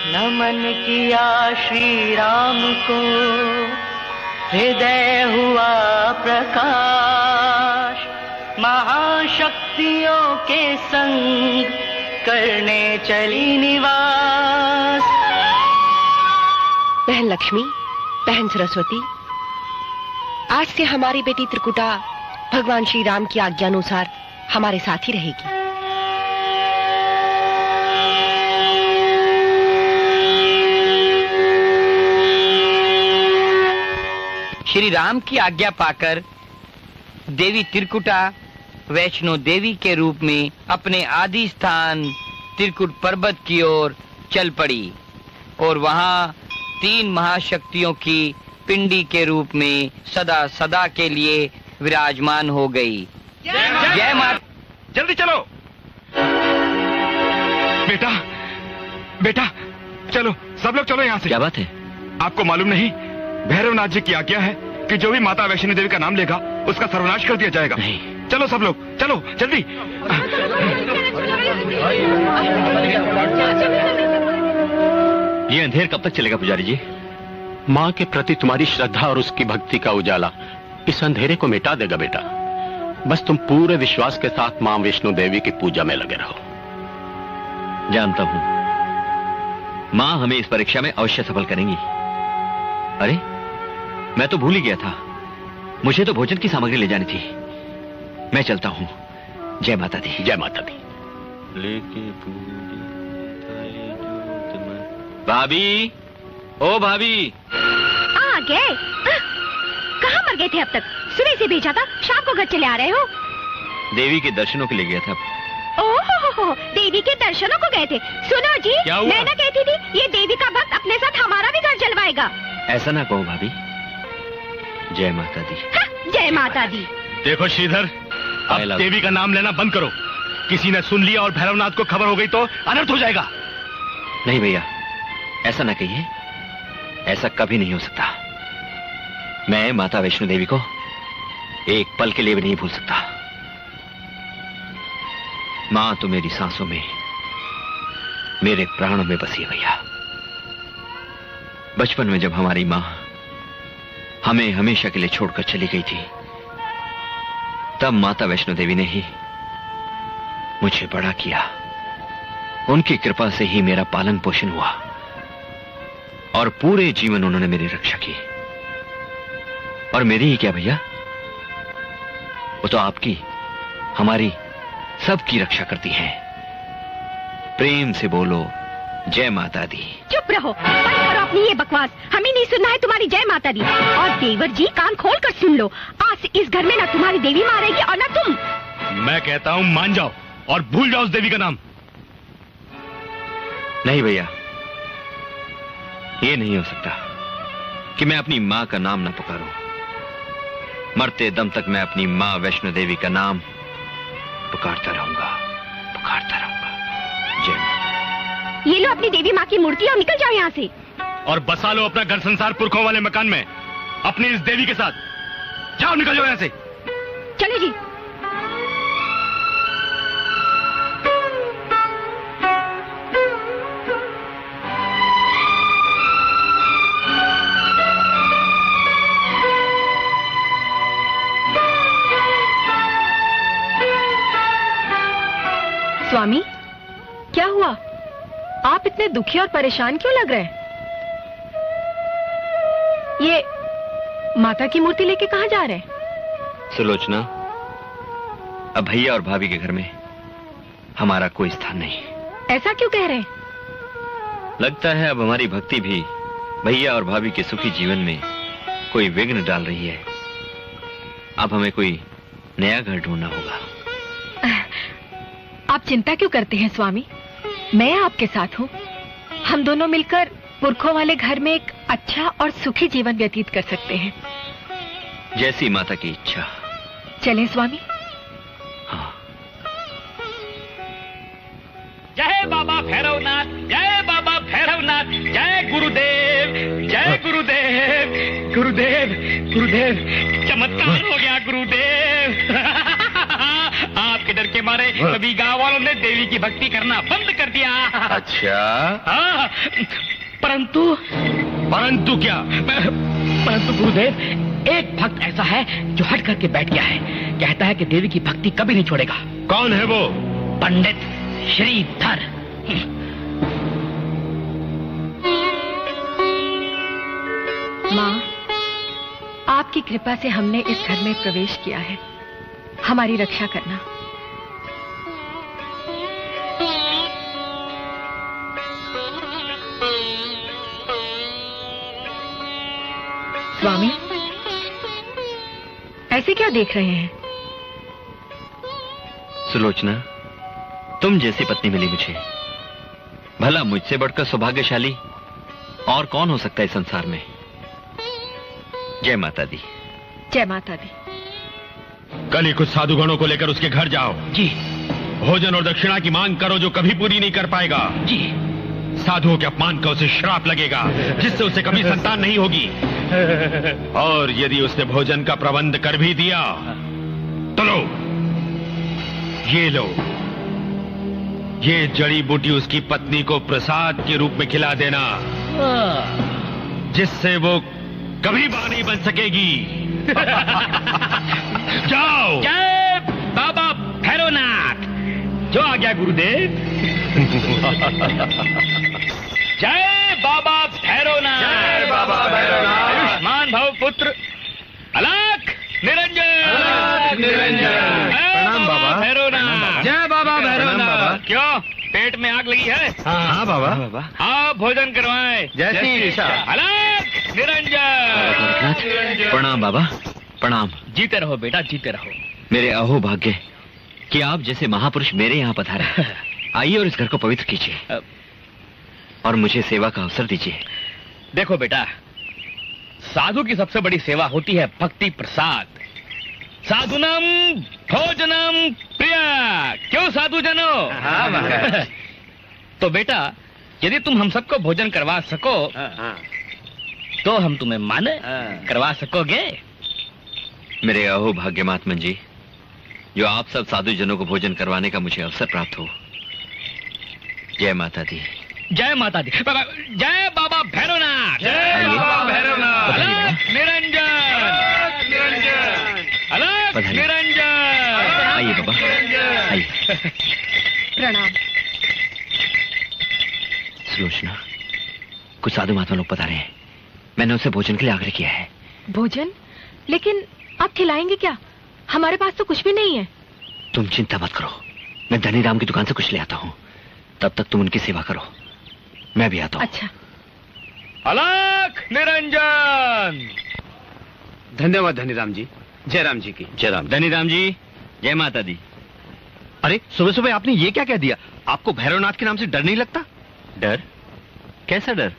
नमन किया श्री राम को, हृदय हुआ प्रकाश, महाशक्तियों के संग करने चली निवास। बहन लक्ष्मी, बहन सरस्वती, आज से हमारी बेटी त्रिकुटा भगवान श्री राम की आज्ञानुसार हमारे साथ ही रहेगी। श्री राम की आज्ञा पाकर देवी त्रिकुटा वैष्णो देवी के रूप में अपने आदि स्थान त्रिकुट पर्वत की ओर चल पड़ी और वहां 3 महाशक्तियों की पिंडी के रूप में सदा सदा के लिए विराजमान हो गई। जय माता। जल्दी चलो बेटा, बेटा चलो, सब लोग चलो यहाँ से। क्या बात है? आपको मालूम नहीं, भैरवनाथ जी की आज्ञा है कि जो भी माता वैष्णो देवी का नाम लेगा उसका सर्वनाश कर दिया जाएगा। नहीं। चलो सब लोग, चलो जल्दी। ये अंधेर कब तक चलेगा पुजारी जी? माँ के प्रति तुम्हारी श्रद्धा और उसकी भक्ति का उजाला इस अंधेरे को मिटा देगा बेटा। बस तुम पूरे विश्वास के साथ माँ वैष्णो देवी की पूजा में लगे रहो। जानता हूं माँ हमें इस परीक्षा में अवश्य सफल करेंगी। अरे मैं तो भूल ही गया था, मुझे तो भोजन की सामग्री ले जानी थी। मैं चलता हूं। जय माता दी। जय माता दी। भाभी, ओ भाभी। आ गए? कहाँ मर गए थे अब तक? सुबह से भेजा था, शाम को घर चले आ रहे हो। देवी के दर्शनों के लिए गया था। ओहो, देवी के दर्शनों को गए थे। सुनो जी, क्या हुआ? नैना कहती थी ये देवी का भक्त अपने साथ हमारा भी घर जलवाएगा। ऐसा ना कहो भाभी। जय माता दी। हाँ, जय माता दी। देखो श्रीधर, अब देवी का नाम लेना बंद करो। किसी ने सुन लिया और भैरवनाथ को खबर हो गई तो अनर्थ हो जाएगा। नहीं भैया, ऐसा ना कहिए। ऐसा कभी नहीं हो सकता। मैं माता वैष्णो देवी को एक पल के लिए भी नहीं भूल सकता। मां तो मेरी सांसों में, मेरे प्राणों में बसी है भैया। बचपन में जब हमारी मां हमें हमेशा के लिए छोड़कर चली गई थी, तब माता वैष्णो देवी ने ही मुझे बड़ा किया। उनकी कृपा से ही मेरा पालन पोषण हुआ और पूरे जीवन उन्होंने मेरी रक्षा की। और मेरी ही क्या भैया, वो तो आपकी, हमारी, सबकी रक्षा करती हैं। प्रेम से बोलो जय माता दी। चुप रहो, बंद करो अपनी ये बकवास। हमें नहीं सुनना है तुम्हारी जय माता दी। और देवर जी कान खोल कर सुन लो, आज से इस घर में ना तुम्हारी देवी मारेगी और ना तुम। मैं कहता हूँ मान जाओ और भूल जाओ उस देवी का नाम। नहीं भैया, ये नहीं हो सकता कि मैं अपनी मां का नाम ना पुकारूं। मरते दम तक मैं अपनी मां वैष्णो देवी का नाम पुकारता रहूंगा, पुकारता रहूंगा। जय मां। ये लो अपनी देवी माँ की मूर्ति और निकल जाओ यहाँ से। और बसा लो अपना घर संसार पुरखों वाले मकान में अपनी इस देवी के साथ। जाओ, निकल जाओ यहाँ से। चलो जी। स्वामी, क्या हुआ? आप इतने दुखी और परेशान क्यों लग रहे हैं? ये माता की मूर्ति लेके कहाँ जा रहे हैं? सुलोचना, अब भैया और भाभी के घर में हमारा कोई स्थान नहीं। ऐसा क्यों कह रहे हैं? लगता है अब हमारी भक्ति भी भैया और भाभी के सुखी जीवन में कोई विघ्न डाल रही है। अब हमें कोई नया घर ढूंढना होगा। आप चिंता क्यों करते हैं स्वामी? मैं आपके साथ हूँ। हम दोनों मिलकर पुरखों वाले घर में एक अच्छा और सुखी जीवन व्यतीत कर सकते हैं। जैसी माता की इच्छा। चलें स्वामी। हाँ। जय बाबा भैरवनाथ, जय बाबा भैरवनाथ, जय गुरुदेव, जय गुरुदेव, गुरुदेव, गुरुदेव, चमत्कार हो गया गुरुदेव। आपके डर के मारे सभी गांव वालों ने देवी की भक्ति करना बंद कर दिया। अच्छा? हाँ, परंतु क्या? परंतु गुरुदेव, एक भक्त ऐसा है जो हट करके बैठ गया है। कहता है कि देवी की भक्ति कभी नहीं छोड़ेगा। कौन है वो? पंडित श्रीधर। माँ, आपकी कृपा से हमने इस घर में प्रवेश किया है। हमारी रक्षा करना। स्वामी, ऐसे क्या देख रहे हैं? सुलोचना, तुम जैसी पत्नी मिली मुझे। भला मुझसे बढ़कर सौभाग्यशाली और कौन हो सकता है संसार में। जय माता दी। जय माता दी। कल ही कुछ साधुगणों को लेकर उसके घर जाओ। जी। भोजन और दक्षिणा की मांग करो जो कभी पूरी नहीं कर पाएगा। जी। साधुओं के अपमान का उसे श्राप लगेगा जिससे उसे कभी संतान नहीं होगी। और यदि उसने भोजन का प्रबंध कर भी दिया तो लो, ये लो, ये जड़ी बूटी उसकी पत्नी को प्रसाद के रूप में खिला देना, जिससे वो कभी मां नहीं बन सकेगी। जाओ। जय बाबा भैरवनाथ। जो आ गया गुरुदेव। जय बाबा भैरवनाथ। जय बाबा भैरवनाथ। आयुष्मान भव पुत्र अलख निरंजन। प्रणाम बाबा। भैरवनाथ। जय बाबा भैरवनाथ। क्यों, पेट में आग लगी है? हाँ बाबा। आप भोजन करवाएं। जैसी इच्छा। अलख निरंजन। प्रणाम बाबा, प्रणाम। जीते रहो बेटा, जीते रहो। मेरे अहो भाग्य कि आप जैसे महापुरुष मेरे यहाँ पधारे। आइए और इस घर को पवित्र कीजिए और मुझे सेवा का अवसर दीजिए। देखो बेटा, साधु की सबसे बड़ी सेवा होती है भक्ति प्रसाद। साधुनम भोजनम प्रिय। क्यों साधु जनो? तो बेटा, यदि तुम हम सबको भोजन करवा सको तो हम तुम्हें माने करवा सकोगे? मेरे अहो भाग्य महात्मन जी, जो आप सब साधु जनों को भोजन करवाने का मुझे अवसर प्राप्त हो। जय माता दी। जय माता दी। जय बाबा भैरवनाथ। जय बाबा भैरवनाथ। अलख निरंजन। अलख निरंजन। आइए बाबा, आइए। प्रणाम। सुलोचना, कुछ साधु महात्मा लोग पधारे हैं। मैंने उनसे भोजन के लिए आग्रह किया है। भोजन? लेकिन आप खिलाएंगे क्या? हमारे पास तो कुछ भी नहीं है। तुम चिंता मत करो, मैं धनीराम की दुकान से कुछ ले आता हूँ। तब तक तुम उनकी सेवा करो, मैं भी आता हूँ। अच्छा। अलख निरंजन। धन्यवाद धनीराम जी। जय राम जी की। जय राम। धनीराम जी, जय माता दी। अरे सुबह सुबह आपने ये क्या कह दिया? आपको भैरवनाथ के नाम से डर नहीं लगता? डर? कैसा डर?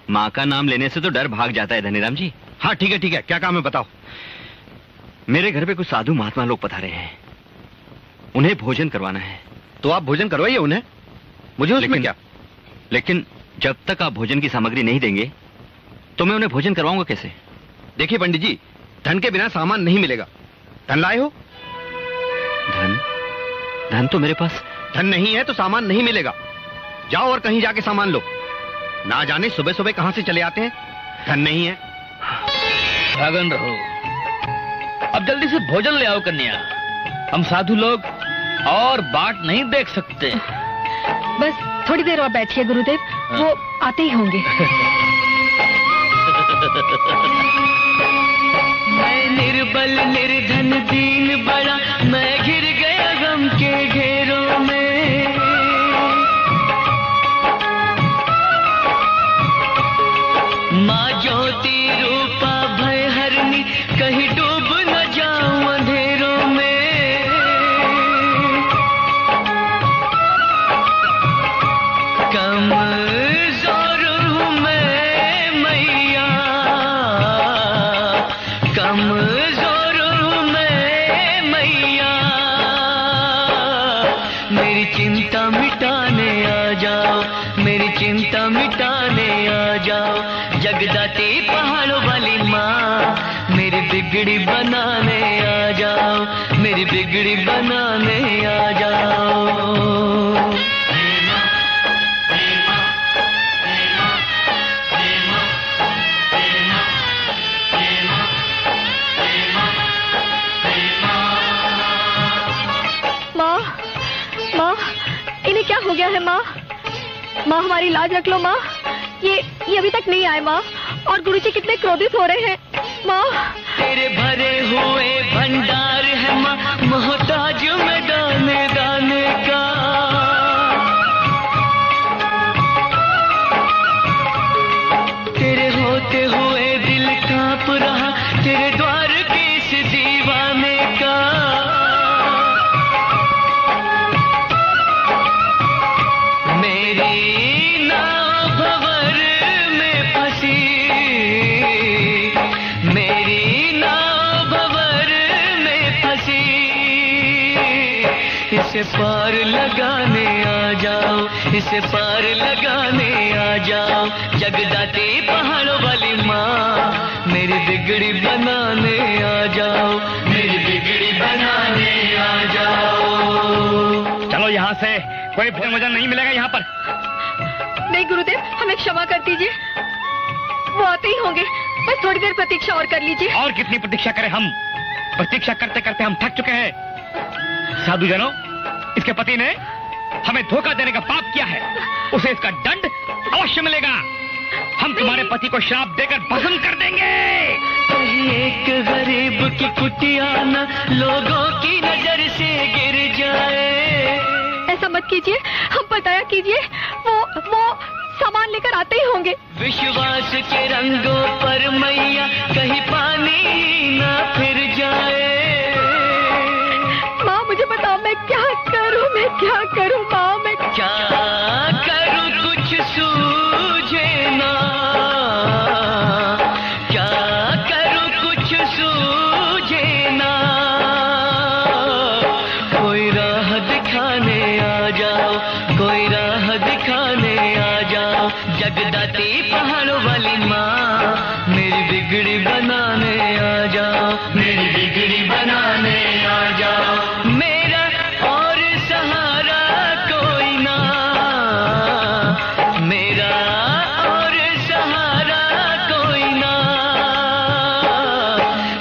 माँ का नाम लेने से तो डर भाग जाता है धनीराम जी। हाँ ठीक है, क्या काम है बताओ। मेरे घर पे कुछ साधु महात्मा लोग पधारे हैं, उन्हें भोजन करवाना है। तो आप भोजन करवाइए उन्हें, मुझे उसमें क्या। लेकिन जब तक आप भोजन की सामग्री नहीं देंगे तो मैं उन्हें भोजन करवाऊंगा कैसे? देखिए पंडित जी, धन के बिना सामान नहीं मिलेगा। धन लाए हो? धन तो मेरे पास धन नहीं है तो सामान नहीं मिलेगा। जाओ और कहीं जाके सामान लो। ना जाने सुबह सुबह कहां से चले आते हैं। धन नहीं है। भागन रहो, अब जल्दी से भोजन ले आओ कन्या। हम साधु लोग और बाट नहीं देख सकते। बस थोड़ी देर और बैठिए गुरुदेव, वो आते ही होंगे। मैं निर्बल निर्धन दीन बड़ा, मैं घिर गया गम के घेरों में। माँ ज्योति रूपा भय हरनी, कहीं डूब न जाऊं अंधेरों में। कमजोर हूँ मैं मैया, कमजोर हूँ मैं मैया। मेरी चिंता मिटाने आ जाओ, मेरी चिंता मिटाने आ जाओ। जगदाती पहाड़ों वाली माँ, मेरी बिगड़ी बनाने आ जाओ, मेरी बिगड़ी बनाने आ जाओ। माँ, माँ, इन्हें क्या हो गया है माँ? माँ हमारी लाज रख लो माँ। ये अभी तक नहीं आए माँ, और गुरुजी कितने क्रोधित हो रहे हैं माँ। तेरे भरे हुए भंडार है माँ, मोहताज में दाने दाने का। तेरे होते हुए दिल कांप रहा, तेरे द्वार के इस दीवाने का। मेरी नाव भंवर में फंसी, मेरी नाव भंवर में फंसी। इसे पार लगाने आ जाओ, इसे पार लगाने आ जाओ। जगदाती पहाड़ों वाली माँ, मेरी बिगड़ी बनाने आ जाओ, मेरी बिगड़ी बनाने आ जाओ। चलो यहाँ से, कोई भोजन नहीं मिलेगा यहाँ पर। नहीं गुरुदेव, हमें क्षमा कर दीजिए, वो आते ही होंगे। बस थोड़ी देर प्रतीक्षा और कर लीजिए। और कितनी प्रतीक्षा करें हम? प्रतीक्षा करते करते हम थक चुके हैं। साधुजनों, इसके पति ने हमें धोखा देने का पाप किया है, उसे इसका दंड अवश्य मिलेगा। हम तुम्हारे पति को श्राप देकर भस्म कर देंगे। कहीं एक गरीब की कुटिया न लोगों की नजर से गिर जाए। ऐसा मत कीजिए, हम पर दया कीजिए, वो सामान लेकर आते ही होंगे। विश्वास के रंगों पर मैया, कहीं पानी ना फिर जाए। माँ मुझे बताओ, मैं क्या करूँ, मैं क्या करूँ माँ, मैं क्या करूँ कुछ सूझे ना, क्या करूँ कुछ सूझे ना। कोई राह दिखाने आ जाओ, कोई राह दिखाने आ जाओ। जगदाती पहाड़ों वाली माँ, मेरी बिगड़ी बनाने आ जाओ, मेरी बिगड़ी बनाने आ जाओ। मेरा और सहारा कोई ना, मेरा और सहारा कोई ना।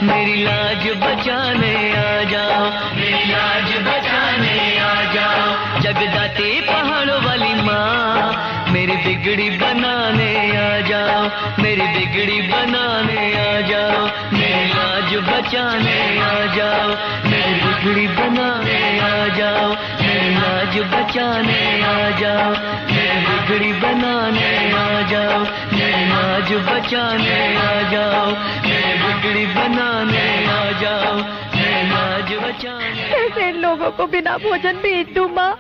मेरी लाज बचाने आ जाओ, मेरी लाज बचाने आ जाओ। जगदाती पहाड़ों वाली माँ, मेरी बिगड़ी बनाने आ जाओ, मेरी बिगड़ी बनाने आ जाओ। मेरी लाज बचाने आ जाओ, मेरी बिगड़ी बनाने आ जाओ, मेरी लाज बचाने आ जाओ, मेरी बिगड़ी बनाने आ जाओ, मेरी लाज बचाने आ जाओ, मेरी बिगड़ी बनाने आ जाओ, मेरी लाज बचाने। कैसे इन लोगों को बिना भोजन भेज दूं माँ?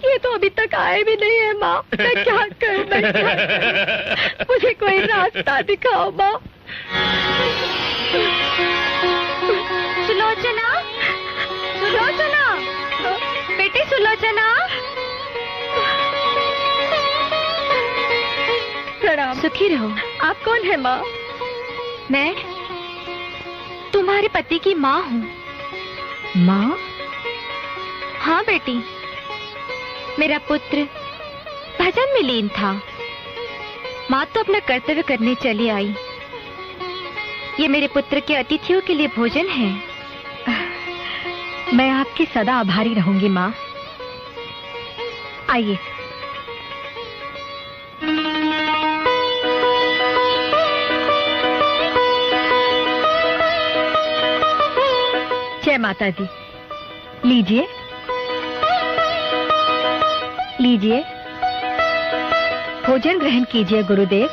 ये ये तो अभी तक आए भी नहीं है माँ। मैं क्या करूं, मैं क्या करूं? मुझे कोई रास्ता दिखाओ माँ। सुलोचना, सुलोचना, बेटी सुलोचना। प्रणाम। सुखी रहो। आप कौन है माँ? मैं तुम्हारे पति की माँ हूँ। माँ? हाँ बेटी, मेरा पुत्र भजन में लीन था। माँ तो अपना कर्तव्य करने चली आई। ये मेरे पुत्र के अतिथियों के लिए भोजन है। मैं आपकी सदा आभारी रहूंगी माँ। आइए। जय माता दी। लीजिए, लीजिए, भोजन ग्रहण कीजिए गुरुदेव।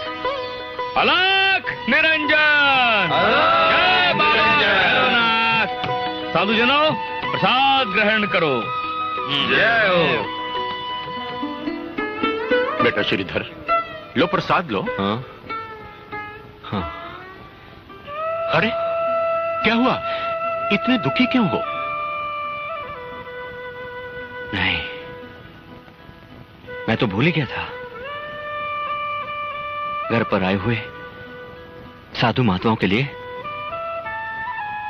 अलख निरंजन, जय बाबा भैरवनाथ। साधुजनों, प्रसाद ग्रहण करो। जय हो। बेटा श्रीधर, लो प्रसाद लो। हाँ हाँ। अरे क्या हुआ, इतने दुखी क्यों हो? नहीं, मैं तो भूल ही गया था। घर पर आए हुए साधु महात्माओं के लिए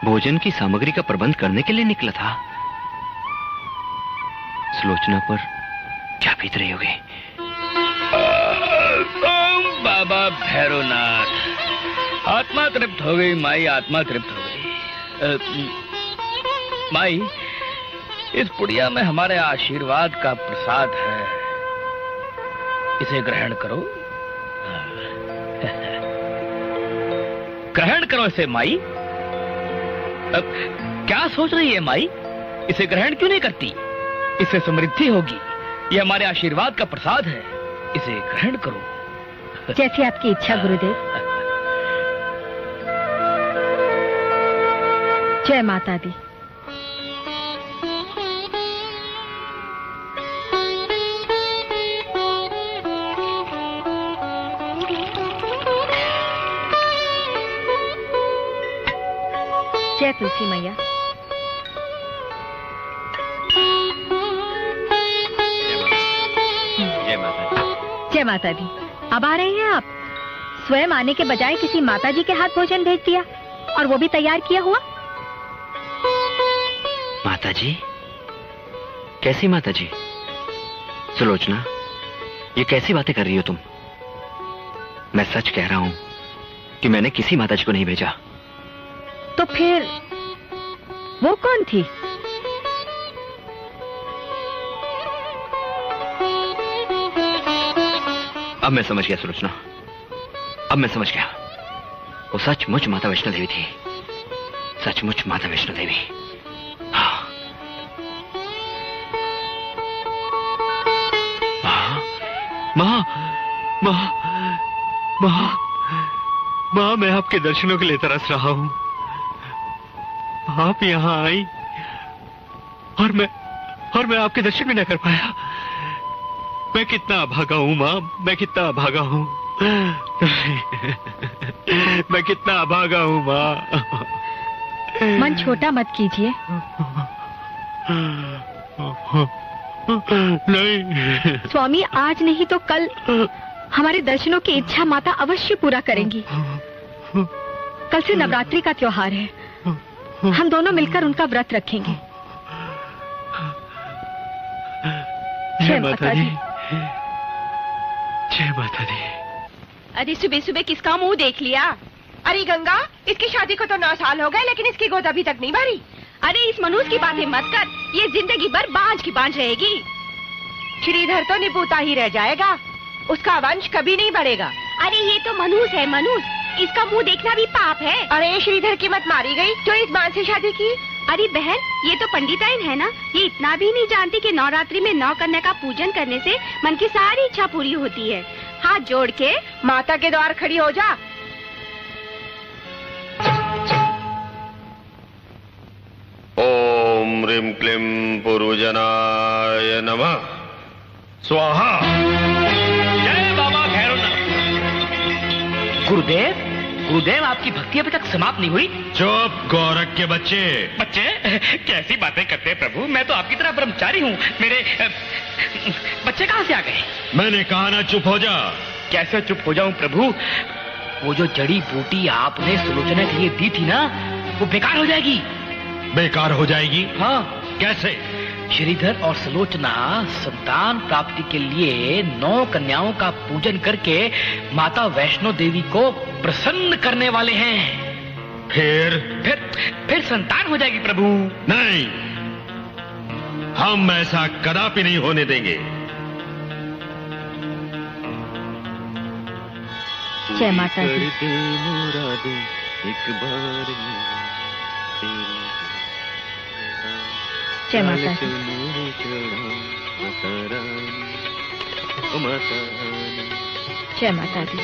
भोजन की सामग्री का प्रबंध करने के लिए निकला था। सुलोचना पर क्या बीत रही होगी? ओम बाबा भैरवनाथ। आत्मा तृप्त हो गई माई, आत्मा तृप्त हो गई। माई, इस पुड़िया में हमारे आशीर्वाद का प्रसाद है, इसे ग्रहण करो। ग्रहण करो इसे माई। क्या सोच रही है माई? इसे ग्रहण क्यों नहीं करती? इससे समृद्धि होगी। यह हमारे आशीर्वाद का प्रसाद है, इसे ग्रहण करो। जैसी आपकी इच्छा गुरुदेव। जय माता दी। जय तुलसी मैया। जय माता दी। जय माता दी। अब आ रहे हैं आप? स्वयं आने के बजाय किसी माता जी के हाथ भोजन भेज दिया, और वो भी तैयार किया हुआ। माता जी? कैसी माता जी? सुलोचना, ये कैसी बातें कर रही हो तुम? मैं सच कह रहा हूं कि मैंने किसी माता जी को नहीं भेजा। तो फिर वो कौन थी? अब मैं समझ गया सुलोचना, अब मैं समझ गया। वो सचमुच माता वैष्णो देवी थी, सचमुच माता वैष्णो देवी। हाँ। माँ, माँ, माँ, माँ, मैं आपके दर्शनों के लिए तरस रहा हूँ। आप यहाँ आई और मैं आपके दर्शन भी न कर पाया। मैं कितना अभागा हूँ माँ, मैं कितना अभागा हूँ। मैं कितना अभागा हूँ माँ। मन छोटा मत कीजिए। नहीं। स्वामी, आज नहीं तो कल हमारे दर्शनों की इच्छा माता अवश्य पूरा करेंगी। कल से नवरात्रि का त्योहार है, हम दोनों मिलकर उनका व्रत रखेंगे। जय माता दी। जय माता दी। अरे सुबह सुबह किसका मुंह देख लिया? अरे गंगा, इसकी शादी को तो 9 साल हो गए, लेकिन इसकी गोद अभी तक नहीं भरी। अरे इस मनुष्य की बातें मत कर, ये जिंदगी भर बांझ की बांझ रहेगी। श्रीधर तो निपुता ही रह जाएगा, उसका वंश कभी नहीं बढ़ेगा। अरे ये तो मनुष्य है, मनुष्य, इसका मुंह देखना भी पाप है। अरे श्रीधर की मत मारी गई जो इस बात से शादी की। अरे बहन, ये तो पंडिताइन है ना, ये इतना भी नहीं जानती कि नवरात्रि में 9 कन्या का पूजन करने से मन की सारी इच्छा पूरी होती है। हाथ जोड़ के माता के द्वार खड़ी हो जा। ओम ह्रीं क्लीं पूर्वजनाय नमः। स्वाहा। जय बाबा भैरवनाथ। गुरुदेव, गुरुदेव आपकी भक्ति अभी तक समाप्त नहीं हुई? चुप गोरख के बच्चे। बच्चे कैसी बातें करते हैं प्रभु, मैं तो आपकी तरह ब्रह्मचारी हूँ। मेरे बच्चे कहाँ से आ गए? मैंने कहा ना चुप हो जा। कैसे चुप हो जाऊं प्रभु? वो जो जड़ी बूटी आपने सुलोचना के लिए दी थी ना, वो बेकार हो जाएगी। बेकार हो जाएगी? हाँ। कैसे? श्रीधर और सुलोचना संतान प्राप्ति के लिए 9 कन्याओं का पूजन करके माता वैष्णो देवी को प्रसन्न करने वाले हैं। फिर संतान हो जाएगी प्रभु। नहीं, हम ऐसा कदापि नहीं होने देंगे। जय माता दी। जय माता दी। जय माता दी।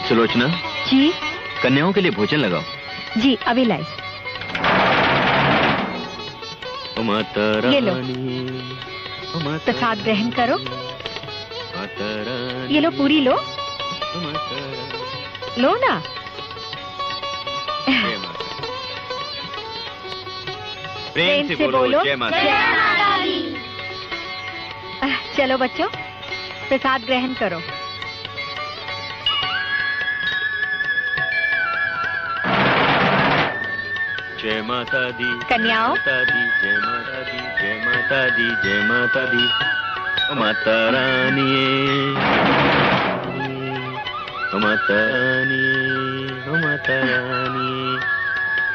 सुलोचना जी कन्याओं के लिए भोजन लगाओ। जी अभी लाई। ये लो, प्रसाद ग्रहण करो। ये लो पूरी लो, लो ना। प्रेम से बोलो जय माता दी। चलो बच्चों, प्रसाद ग्रहण करो। जय माता दी। कन्याओं, माता दी, जय माता दी, जय माता दी, जय माता दी। माता रानी, माता रानी, माता रानी।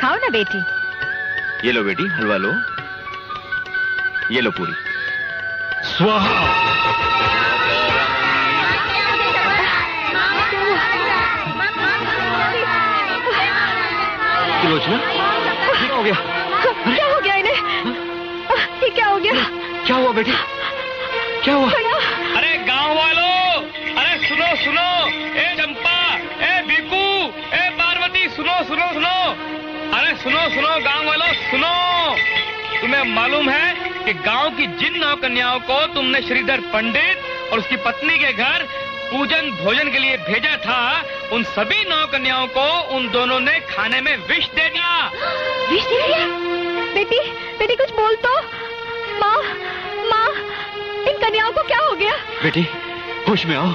खाओ ना बेटी। ये लो बेटी, हलवा लो। ये लो पूरी। स्वाहा। सुलोचना, क्या हो गया? क्या हो गया इन्हें? ये क्या हो गया? क्या हुआ बेटी? क्या हुआ? अरे गांव वालों, अरे सुनो सुनो, ए चंपा, ए बीकू, ए पार्वती, सुनो सुनो सुनो। अरे सुनो सुनो गांव वालों, सुनो। तुम्हें मालूम है कि गांव की जिन 9 कन्याओं को तुमने श्रीधर पंडित और उसकी पत्नी के घर पूजन भोजन के लिए भेजा था, उन सभी 9 कन्याओं को उन दोनों ने खाने में विष दे दिया। विष दे दिया? बेटी, बेटी कुछ बोल तो। माँ, माँ, इन कन्याओं को क्या हो गया? बेटी होश में आओ।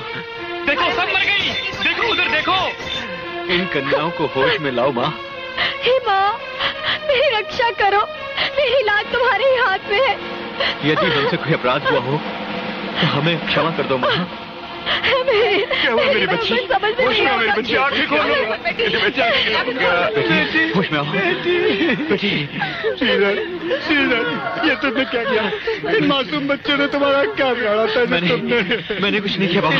देखो सब मर गई, देखो उधर देखो। इन कन्याओं को होश में लाओ माँ। हे माँ, मेरी रक्षा करो, मेरी लाज तुम्हारे ही हाथ में है। यदि हमसे कोई अपराध हुआ हो तो हमें क्षमा कर दो माँ। क्या हुआ मेरी बच्ची? होश में आओ मेरी बच्ची, आंखें खोलो। बेटी होश में आओ। बेटी श्रीधर, श्रीधर, ये तुमने क्या किया? इन मासूम बच्चों ने तुम्हारा क्या बिगाड़ा था? मैंने कुछ नहीं किया बाबा।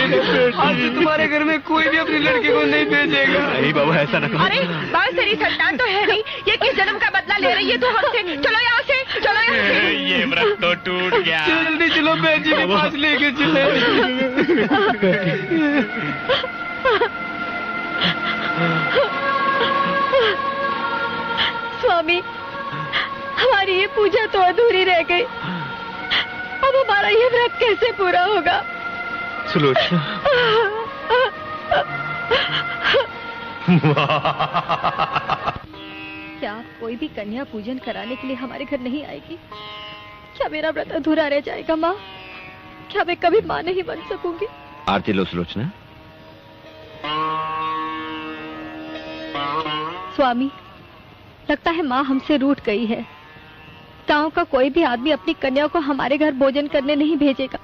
आज तुम्हारे घर में कोई भी अपनी लड़की को नहीं भेजेगा। नहीं बाबा, ऐसा ना करो। अरे बाल तेरी संतान तो है नहीं, ये किस जन्म का बदला ले रही है तू हमसे? चलो यहाँ से, चलो यहाँ से। ये व्रत तो टूट गया। जल्दी चलो, बहन जी के पास लेके चले। स्वामी, हमारी ये पूजा तो अधूरी रह गई। अब हमारा ये व्रत कैसे पूरा होगा? सुलोचना, क्या आप कोई भी कन्या पूजन कराने के लिए हमारे घर नहीं आएगी? क्या मेरा व्रत अधूरा रह जाएगा माँ? क्या मैं कभी माँ नहीं बन सकूंगी? आरती लो सुलोचना। स्वामी, लगता है माँ हमसे रूठ गई है। गांव का कोई भी आदमी अपनी कन्या को हमारे घर भोजन करने नहीं भेजेगा।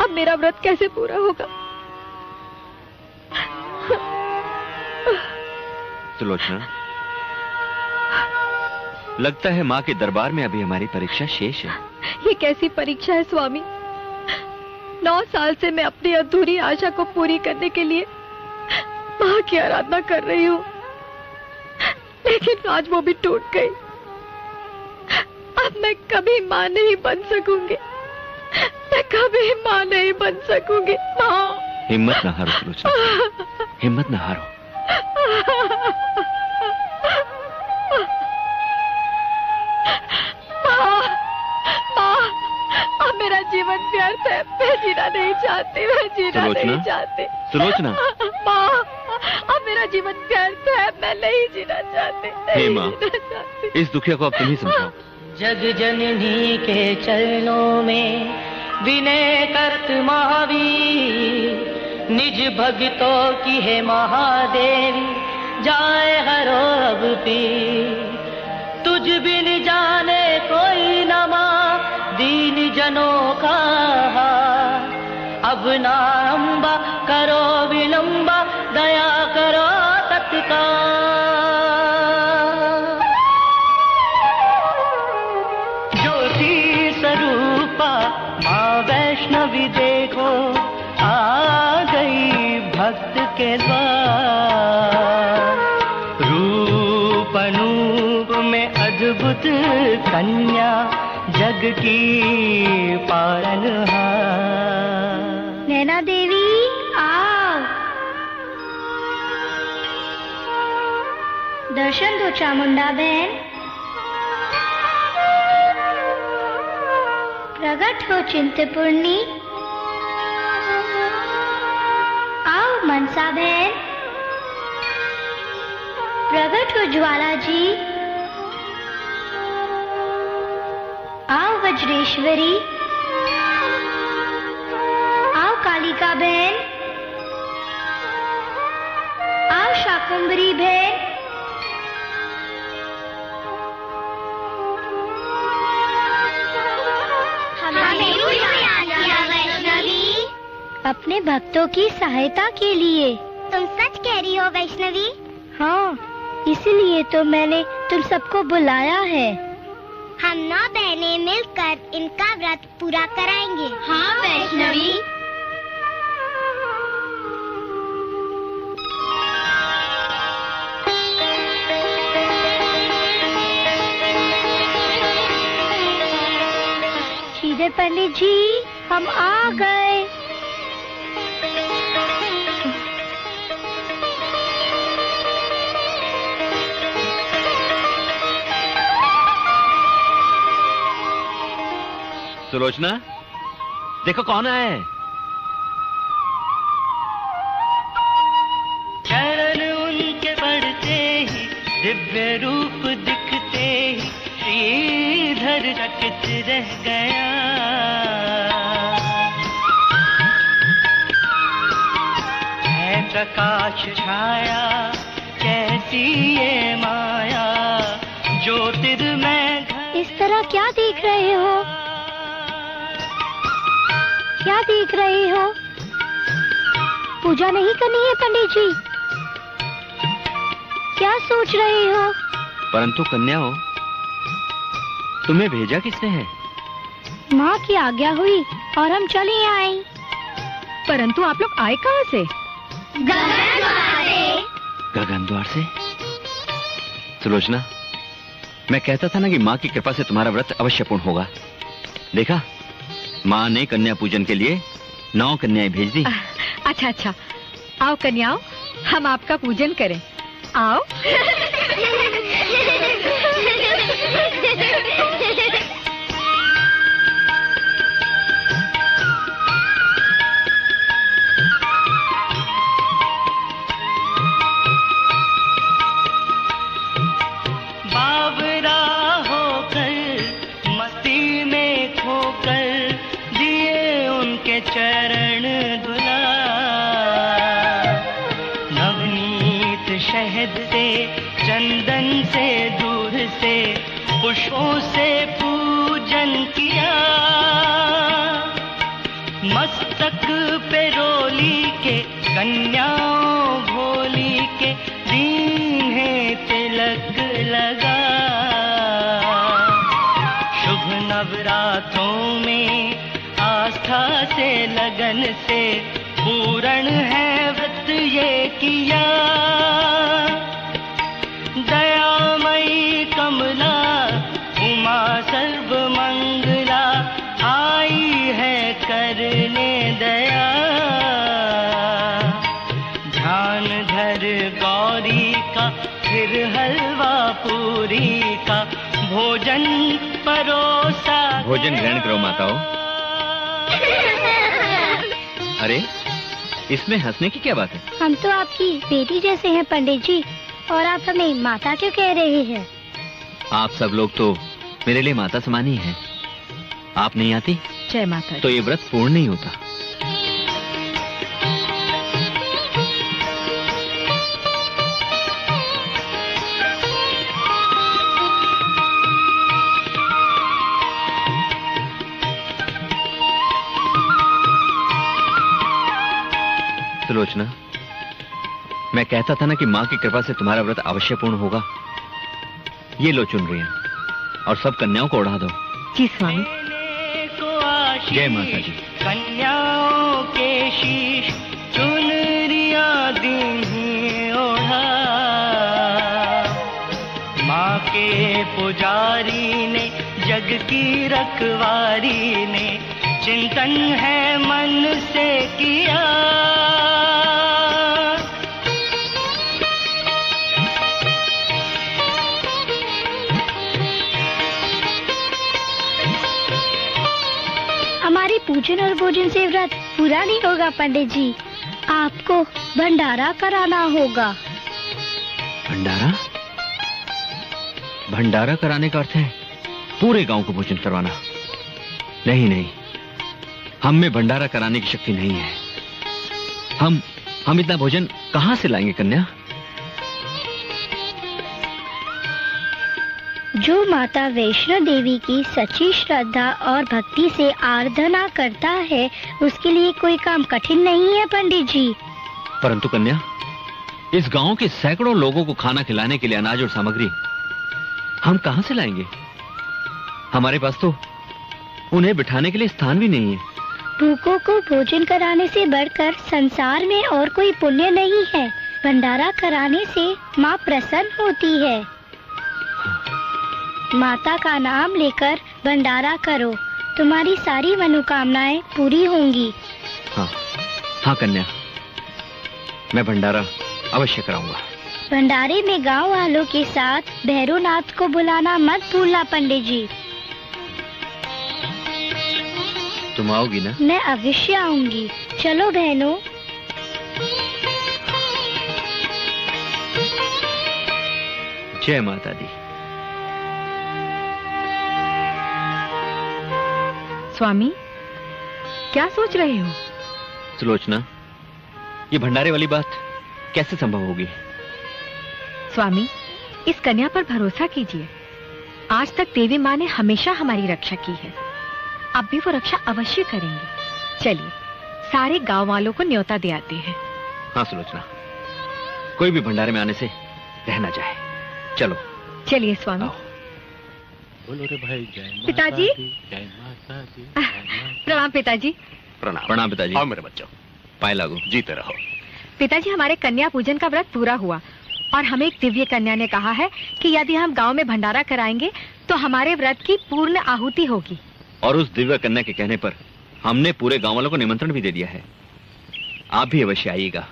अब मेरा व्रत कैसे पूरा होगा? सुलोचना, लगता है माँ के दरबार में अभी हमारी परीक्षा शेष है। ये कैसी परीक्षा है स्वामी? 9 साल से मैं अपनी अधूरी आशा को पूरी करने के लिए माँ की आराधना कर रही हूँ, लेकिन आज वो भी टूट गई। अब मैं कभी माँ नहीं बन सकूंगी। मैं कभी माँ नहीं बन सकूंगी। माँ, हिम्मत ना हारो सुलोचना, हिम्मत ना हारो। मेरा जीवन व्यर्थ है, मैं जीना नहीं चाहती, मैं जीना सुलोचना? नहीं चाहती। सुलोचना? माँ, अब मेरा जीवन व्यर्थ है, मैं नहीं जीना चाहती, हे नहीं माँ, जीना चाहती। इस दुखिया को अब तुम ही समझाओ। जग जननी के चरणों में विनय करत महावीर, निज भक्तों की है महादेवी, जाए हरो अब पीर। तुझ बिन जाने कोई न माँ, दीन जनों का हाल। अब ना अम्बा करो विलंबा, दया करो तत्काल। ज्योति स्वरूपा माँ वैष्णवी देखो, आ गई भक्त के द्वार। रूप अनूप में अद्भुत कन्या, जग की पालनहार। नैना देवी आओ, दर्शन दो चामुंडा बहन। प्रकट हो चिंतपूर्णी, आओ मनसा बहन। प्रकट हो ज्वाला जी, आओ वज्रेश्वरी। आओ कालिका बहन, आओ शाकुंभरी बहन। अपने भक्तों की सहायता के लिए। तुम सच कह रही हो वैष्णवी? हाँ, इसीलिए तो मैंने तुम सबको बुलाया है। हम 9 बहनें मिलकर इनका व्रत पूरा कराएंगे। हाँ वैष्णवी। श्रीधर पंडित जी, हम आ गए। सुलोचना, देखो कौन है। चरण उनके बढ़ते ही, दिव्य रूप दिखते ही, श्रीधर चकित रह गया। है प्रकाश छाया, कैसी ये माया, ज्योतिर्मय घर। इस तरह क्या देख रहे हो? क्या देख रहे हो? पूजा नहीं करनी है पंडित जी? क्या सोच रहे हो? परंतु कन्याओं, तुम्हें भेजा किसने है? माँ की आज्ञा हुई और हम चले आए। परंतु आप लोग आए कहाँ से? गगन द्वार से। सुलोचना, मैं कहता था ना कि माँ की कृपा से तुम्हारा व्रत अवश्य पूर्ण होगा। देखा, माँ ने कन्या पूजन के लिए 9 कन्याएं भेज दी। अच्छा अच्छा, आओ कन्याओं, हम आपका पूजन करें। आओ। बावरा होकर, मस्ती में खोकर, दिए उनके चरण धुला। नवनीत शहद से, चंदन से, दूर से, पुष्पों से पूजन किया। मस्तक पे रोली के, कन्याओं भोली के, दीन्हे तिलक लगा। शुभ नवरात्रों में आस्था से, लगन से, पूर्ण है व्रत ये किया। दयामयी कमला, उमा सर्व मंगला, आई है करने दया। ध्यान धर गौरी का, फिर हलवा पूरी का, भोजन परोसा। भोजन ग्रहण करो माताओं। अरे इसमें हंसने की क्या बात है? हम तो आपकी बेटी जैसे हैं पंडित जी, और आप हमें माता क्यों कह रहे हैं? आप सब लोग तो मेरे लिए माता समान ही हैं। आप नहीं आती जय माता तो ये व्रत पूर्ण नहीं होता। सुलोचना, मैं कहता था ना कि माँ की कृपा से तुम्हारा व्रत अवश्य पूर्ण होगा। ये लो चुनरियां और सब कन्याओं को ओढ़ा दो। जी स्वामी। जय माता जी। कन्याओं के शीश चुनरियां दीन्हीं ओढ़ा, माँ के पुजारी ने जग की रखवारी ने चिंतन है मन से किया। हमारी पूजन और भोजन से व्रत पूरा नहीं होगा पंडित जी, आपको भंडारा कराना होगा। भंडारा? भंडारा कराने का अर्थ है पूरे गांव को भोजन करवाना। नहीं नहीं, हम में भंडारा कराने की शक्ति नहीं है। हम इतना भोजन कहां से लाएंगे कन्या? जो माता वैष्णो देवी की सच्ची श्रद्धा और भक्ति से आराधना करता है, उसके लिए कोई काम कठिन नहीं है पंडित जी। परंतु कन्या, इस गांव के सैकड़ों लोगों को खाना खिलाने के लिए अनाज और सामग्री हम कहां से लाएंगे? हमारे पास तो उन्हें बिठाने के लिए स्थान भी नहीं है। भूखों को भोजन कराने से बढ़कर संसार में और कोई पुण्य नहीं है। भंडारा कराने से माँ प्रसन्न होती है। माता का नाम लेकर भंडारा करो, तुम्हारी सारी मनोकामनाएं पूरी होंगी। हाँ कन्या, मैं भंडारा अवश्य कराऊंगा। भंडारे में गांव वालों के साथ भैरवनाथ को बुलाना मत भूलना पंडित जी। तुम आओगी ना? मैं अवश्य आऊंगी। चलो बहनों। जय माता दी। स्वामी, क्या सोच रहे हो? सुलोचना, ये भंडारे वाली बात कैसे संभव होगी? स्वामी, इस कन्या पर भरोसा कीजिए। आज तक देवी माँ ने हमेशा हमारी रक्षा की है, अब भी वो रक्षा अवश्य करेंगे। चलिए सारे गांव वालों को न्योता दे आते हैं। हाँ सुलोचना, कोई भी भंडारे में आने से रहना चाहे। चलो चलिए स्वामी। बोलो रे भाई, जय पिताजी। जय माता दी। प्रणाम पिताजी। प्रणाम पिताजी। आओ मेरे बच्चों, पाए लागू। जीते रहो। पिताजी, हमारे कन्या पूजन का व्रत पूरा हुआ और हमें एक दिव्य कन्या ने कहा है कि यदि हम गांव में भंडारा कराएंगे तो हमारे व्रत की पूर्ण आहुति होगी। और उस दिव्य कन्या के कहने पर हमने पूरे गांव वालों को निमंत्रण भी दे दिया है। आप भी अवश्य आइएगा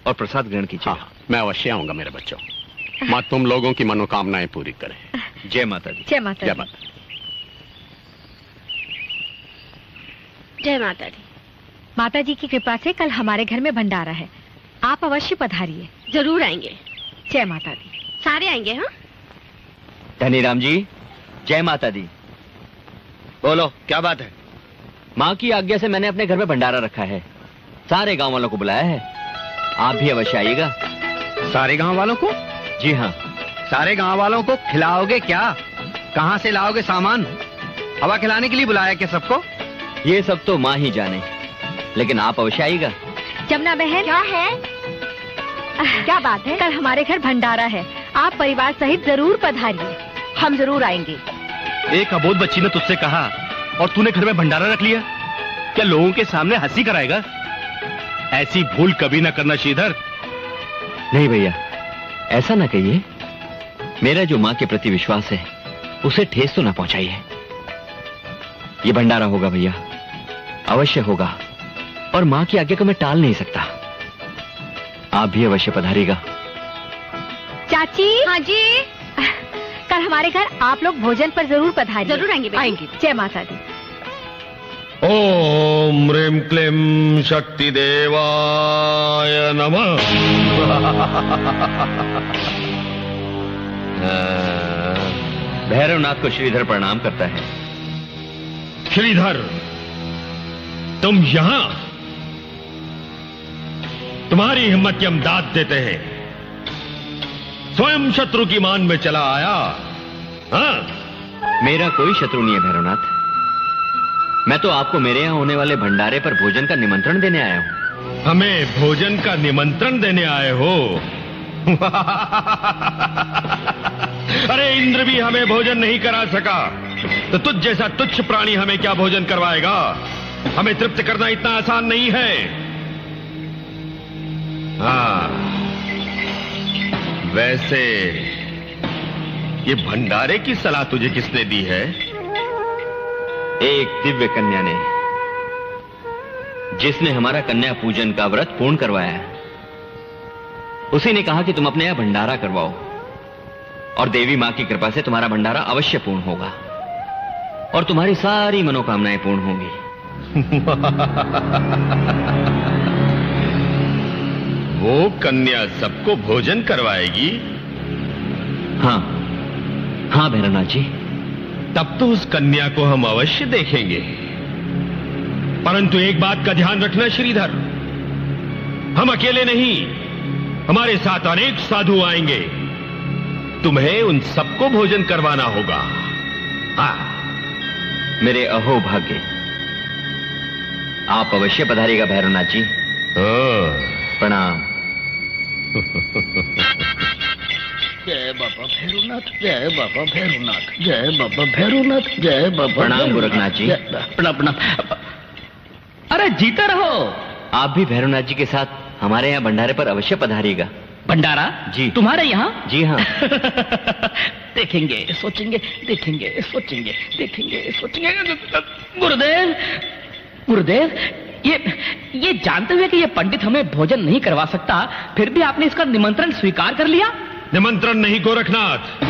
और प्रसाद ग्रहण कीजिएगा। हाँ, मैं अवश्य आऊंगा मेरे बच्चों। माँ तुम लोगों की मनोकामनाएं पूरी करे। जय माता दी। जय माता जय दी। माता। जय माता दी। माता जी की कृपा से कल हमारे घर में भंडारा है, आप अवश्य पधारिए। जरूर आएंगे। जय माता दी। सारे आएंगे। हाँ, धनीराम जी, जय माता दी। बोलो क्या बात है? माँ की आज्ञा से मैंने अपने घर में भंडारा रखा है, सारे गांव वालों को बुलाया है। आप भी अवश्य आइएगा। सारे गांव वालों को? जी हाँ। सारे गांव वालों को खिलाओगे क्या? कहां से लाओगे सामान? हवा खिलाने के लिए बुलाया क्या सबको? ये सब तो माँ ही जाने, लेकिन आप अवश्य आइएगा। जमुना बहन, क्या है? क्या बात है? कल हमारे घर भंडारा है, आप परिवार सहित जरूर पधारिए। हम जरूर आएंगे। एक अबोध बच्ची ने तुझसे कहा और तूने घर में भंडारा रख लिया। क्या लोगों के सामने हंसी कराएगा? ऐसी भूल कभी ना करना श्रीधर। नहीं भैया, ऐसा ना कहिए। मेरा जो माँ के प्रति विश्वास है उसे ठेस तो ना पहुंचाइए। ये भंडारा होगा भैया, अवश्य होगा, और माँ की आज्ञा को मैं टाल नहीं सकता। आप भी अवश्य पधारिएगा। चाची। हाँ जी। कल हमारे घर आप लोग भोजन पर जरूर पधारिए। जरूर आएंगे बेटी। आएंगे। जय माता दी। ओम ह्रीं क्लीं शक्ति देवाय नमः। भैरवनाथ को श्रीधर प्रणाम करता है। श्रीधर, तुम यहां? तुम्हारी हिम्मत की हम दाद देते हैं। स्वयं शत्रु की मान में चला आया। हाँ? मेरा कोई शत्रु नहीं है भैरवनाथ। मैं तो आपको मेरे यहां होने वाले भंडारे पर भोजन का निमंत्रण देने आया हूं। हमें भोजन का निमंत्रण देने आए हो? अरे इंद्र भी हमें भोजन नहीं करा सका, तो तुझ जैसा तुच्छ प्राणी हमें क्या भोजन करवाएगा? हमें तृप्त करना इतना आसान नहीं है। हाँ, वैसे ये भंडारे की सलाह तुझे किसने दी है? एक दिव्य कन्या ने, जिसने हमारा कन्या पूजन का व्रत पूर्ण करवाया है। उसी ने कहा कि तुम अपने यहां भंडारा करवाओ और देवी मां की कृपा से तुम्हारा भंडारा अवश्य पूर्ण होगा और तुम्हारी सारी मनोकामनाएं पूर्ण होंगी। वो कन्या सबको भोजन करवाएगी? हाँ हाँ भैरवनाथ जी। तब तो उस कन्या को हम अवश्य देखेंगे। परंतु एक बात का ध्यान रखना श्रीधर, हम अकेले नहीं, हमारे साथ अनेक साधु आएंगे। तुम्हें उन सबको भोजन करवाना होगा। हाँ। मेरे अहोभाग्य, आप अवश्य पधारिएगा भैरवनाथ जी। प्रणाम। जय बाबा भैरवनाथ, जय बाबा भैरवनाथ, जय बाबा भैरवनाथ, जय बाबा। प्रणाम गोरखनाथ जी। प्रणाम प्रणाम। अरे जीते रहो। आप भी भैरवनाथ जी के साथ हमारे यहाँ भंडारे पर अवश्य पधारिएगा। भंडारा? जी। तुम्हारे यहाँ? जी हाँ। देखेंगे, सोचेंगे, देखेंगे, सोचेंगे, देखेंगे, सोचेंगे। गुरुदेव, गुरुदेव, ये जानते हुए कि ये पंडित हमें भोजन नहीं करवा सकता, फिर भी आपने इसका निमंत्रण स्वीकार कर लिया? निमंत्रण नहीं गोरखनाथ,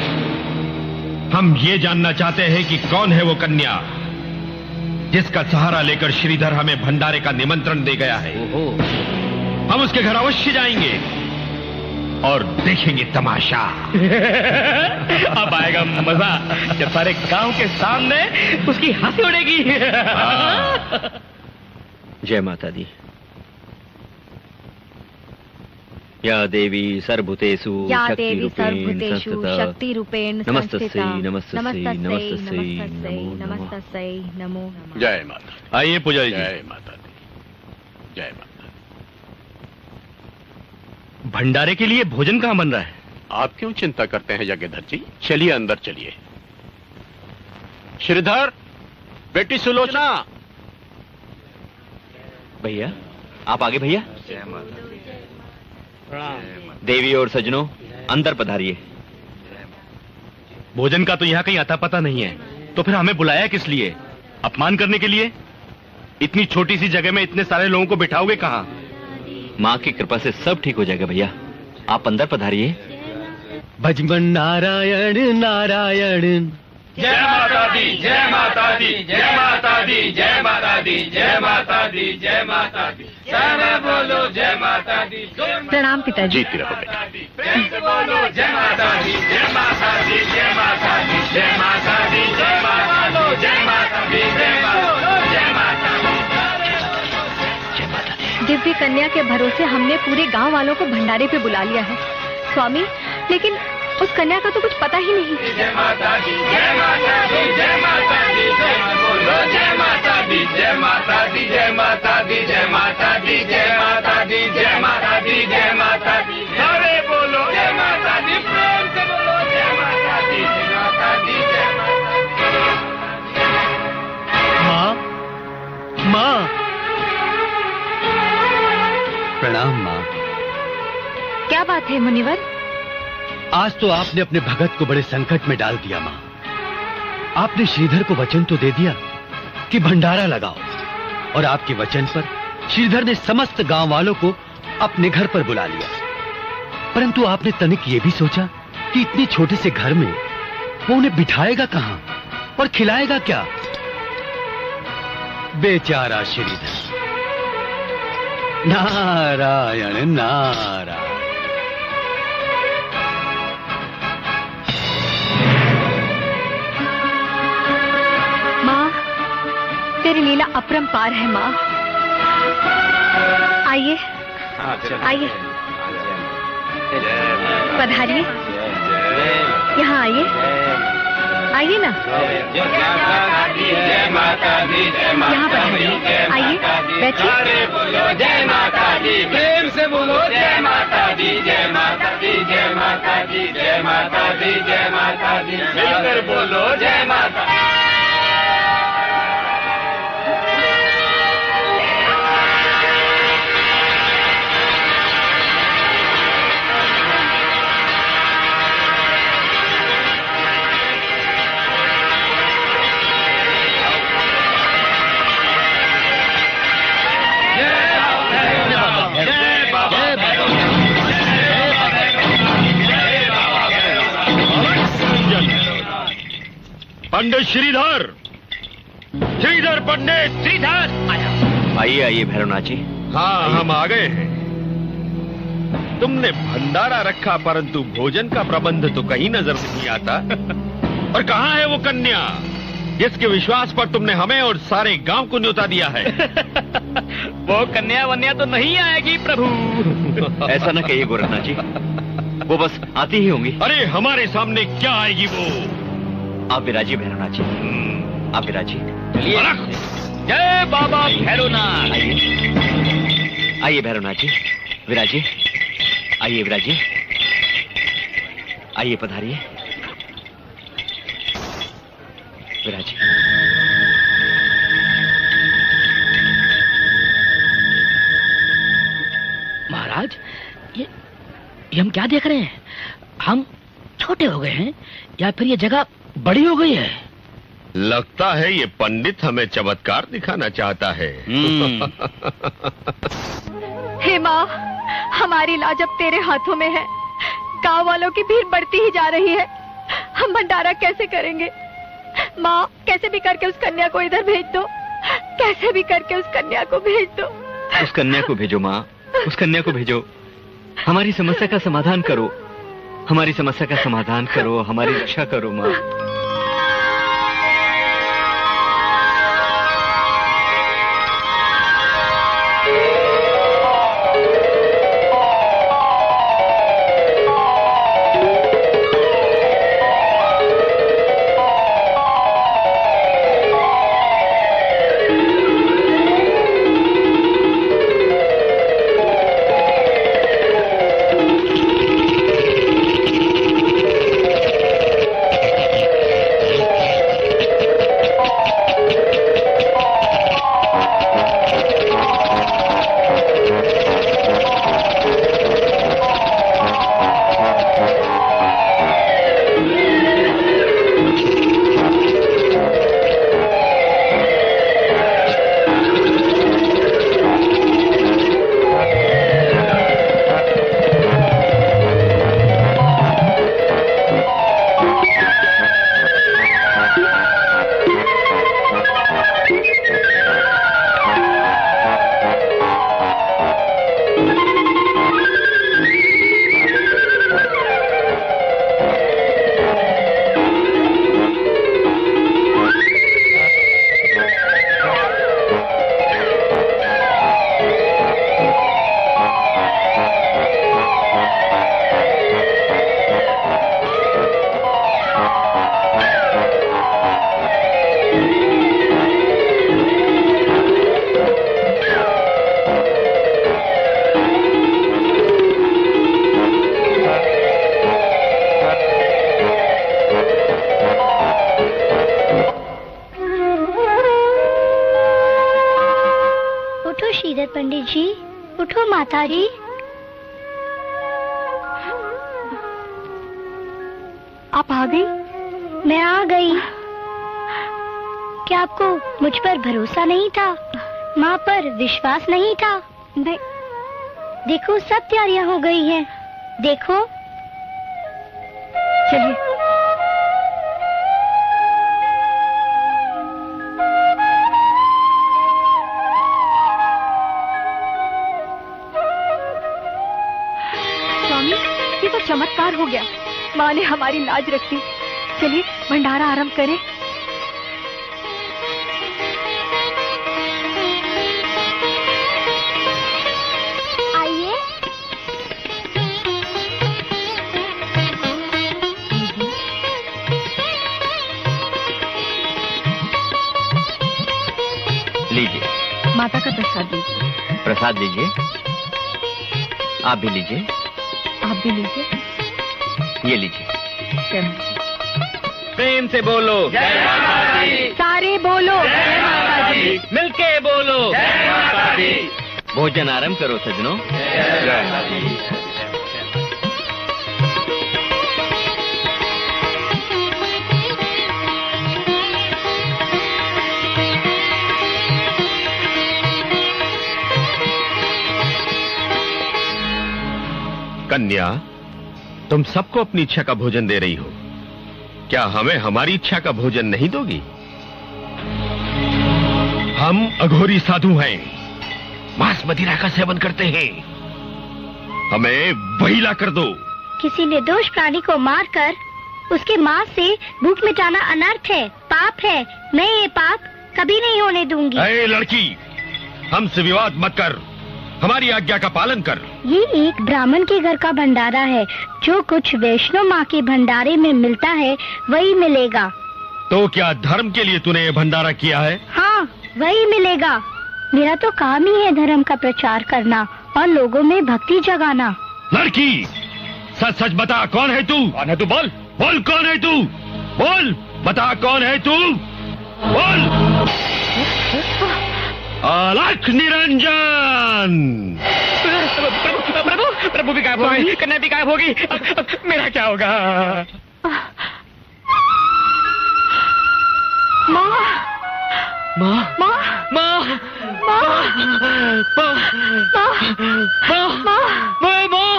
हम ये जानना चाहते हैं कि कौन है वो कन्या जिसका सहारा लेकर श्रीधर हमें भंडारे का निमंत्रण दे गया है। हम उसके घर अवश्य जाएंगे और देखेंगे तमाशा। अब आएगा मजा जब सारे गांव के सामने उसकी हंसी उड़ेगी। जय माता दी। या देवी सर्वभूतेषु शक्ति रूपेण नमस्तस्यै नमस्तस्यै नमस्तस्यै नमस्तस्यै नमो नमः। जय माता। आइए पुजारी जी। जय माता दी, जय माता। भंडारे के लिए भोजन कहां बन रहा है? आप क्यों चिंता करते हैं जगेधर जी? चलिए अंदर चलिए। श्रीधर, बेटी सुलोचना। भैया आप आगे। भैया देवी और सजनों अंदर पधारिए। भोजन का तो यहाँ कहीं अता पता नहीं है, तो फिर हमें बुलाया किस लिए? अपमान करने के लिए? इतनी छोटी सी जगह में इतने सारे लोगों को बिठाओगे कहाँ? माँ की कृपा से सब ठीक हो जाएगा भैया, आप अंदर पधारिए। भजमन नारायण नारायण। जय माता दी, जय माता दी, जय माता दी, जय माता दी, जय माता दी, जय माता दी। जय बोलो जय माता दी। प्रणाम पिताजी। जीती रहो बेटा। बोलो जय माता दी, जय माता दी, जय माता दी, जय माता दी, जय माता दी, जय माता दी, जय माता दी। दिव्य कन्या के भरोसे हमने पूरे गांव वालों को भंडारे पे बुला लिया है स्वामी, लेकिन उस कन्या का तो कुछ पता ही नहीं। जय माता दी, जय माता दी, जय माता दी, जय बोलो जय माता दी, जय माता दी, जय माता दी, जय माता दी, जय माता दी, जय माता दी, जय माता दी। अरे बोलो जय माता दी, प्रेम से बोलो जय माता दी, जय माता दी, जय माँ, माँ। प्रणाम माँ। क्या बात है मुनिवर? आज तो आपने अपने भगत को बड़े संकट में डाल दिया माँ। आपने श्रीधर को वचन तो दे दिया कि भंडारा लगाओ, और आपके वचन पर श्रीधर ने समस्त गांव वालों को अपने घर पर बुला लिया। परंतु आपने तनिक ये भी सोचा कि इतने छोटे से घर में वो उन्हें बिठाएगा कहां और खिलाएगा क्या? बेचारा श्रीधर। नारायण नारायण। माँ, तेरी लीला अपरंपार है माँ। आइए आइए, पधारिए, यहाँ आइए, आइए ना, यहाँ पधारिए, आइए, बैठिए। जय माता दी, प्रेम से बोलो जय माता दी, जय माता दी, जय माता दी, जय माता दी, जय माता दी, मिलकर बोलो जय माता। पंडित श्रीधर, श्रीधर पंडित, श्रीधर। आइए आइए भैरवनाथ जी। हाँ, हम आ गए हैं। तुमने भंडारा रखा परंतु भोजन का प्रबंध तो कहीं नजर नहीं आता। और कहाँ है वो कन्या जिसके विश्वास पर तुमने हमें और सारे गांव को न्योता दिया है? वो कन्या वन्या तो नहीं आएगी प्रभु। ऐसा न कहिए गोरखनाथ जी, वो बस आती ही होंगी। अरे हमारे सामने क्या आएगी वो? आप विराजिए भैरवनाथ जी, आप विराजिए। जय बाबा भैरवनाथ। आइए भैरवनाथ जी, विराजिए। आइए विराजिए, आइए पधारिए, विराजिए। महाराज, ये हम क्या देख रहे हैं? हम छोटे हो गए हैं या फिर ये जगह बड़ी हो गई है? लगता है ये पंडित हमें चमत्कार दिखाना चाहता है। हे माँ, हमारी लाज अब तेरे हाथों में है। गांव वालों की भीड़ बढ़ती ही जा रही है। हम भंडारा कैसे करेंगे? माँ, कैसे भी करके उस कन्या को इधर भेज दो, कैसे भी करके उस कन्या को भेज दो। उस कन्या को भेजो माँ, उस कन्या को भेजो। हमारी समस्या का समाधान करो, हमारी समस्या का समाधान करो, हमारी रक्षा करो माँ। पंडित जी, उठो माता जी। आप आ गई? मैं आ गई। क्या आपको मुझ पर भरोसा नहीं था? माँ पर विश्वास नहीं था? देखो सब तैयारियां हो गई हैं। देखो, चलिए। चमत्कार हो गया। माँ ने हमारी लाज रख दी। चलिए भंडारा आरंभ करें। आइए। लीजिए। माता का प्रसाद लीजिए। प्रसाद लीजिए। आप भी लीजिए। आप भी लीजिए। ये लीजिए। प्रेम से बोलो जय माता दी। सारे बोलो जय माता दी। मिलके बोलो जय माता दी। भोजन आरंभ करो सजनों। जय माता दी। कन्या, तुम सबको अपनी इच्छा का भोजन दे रही हो, क्या हमें हमारी इच्छा का भोजन नहीं दोगी? हम अघोरी साधु हैं, मांस मदिरा का सेवन करते हैं, हमें वही ला कर दो। किसी निर्दोष प्राणी को मारकर उसके मांस से भूख मिटाना अनर्थ है, पाप है। मैं ये पाप कभी नहीं होने दूंगी। ऐ लड़की, हमसे विवाद मत कर, हमारी आज्ञा का पालन कर। ये एक ब्राह्मण के घर का भंडारा है। जो कुछ वैष्णो माँ के भंडारे में मिलता है वही मिलेगा। तो क्या धर्म के लिए तूने ये भंडारा किया है? हाँ, वही मिलेगा। मेरा तो काम ही है धर्म का प्रचार करना और लोगों में भक्ति जगाना। लड़की, सच सच बता, कौन है तू? कौन है तू? बोल बोल, कौन है तू? बोल, बता कौन है तू? बोल। अलख निरंजन। प्रभु प्रभु भी गायब हो गई, कन्या भी गायब होगी। मेरा क्या होगा? माँ माँ माँ माँ माँ माँ माँ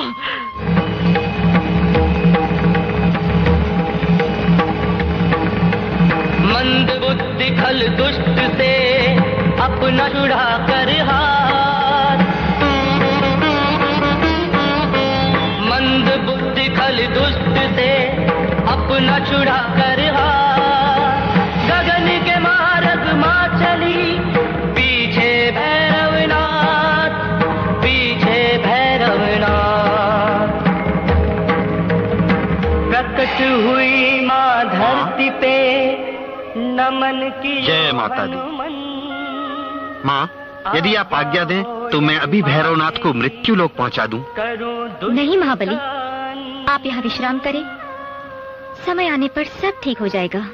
मंद बुद्धि खल दुष्ट से अपना छुड़ा कर हाथ। मंद बुद्धि खल दुष्ट से अपना छुड़ा कर हाथ। गगन के मार्ग माँ चली, पीछे भैरवनाथ, पीछे भैरवनाथ। प्रकट हुई माँ धरती पे, नमन की जय माता दी। माँ, यदि आप आज्ञा दें तो मैं अभी भैरवनाथ को मृत्यु लोक पहुंचा दूं। नहीं महाबली, आप यहाँ विश्राम करें, समय आने पर सब ठीक हो जाएगा।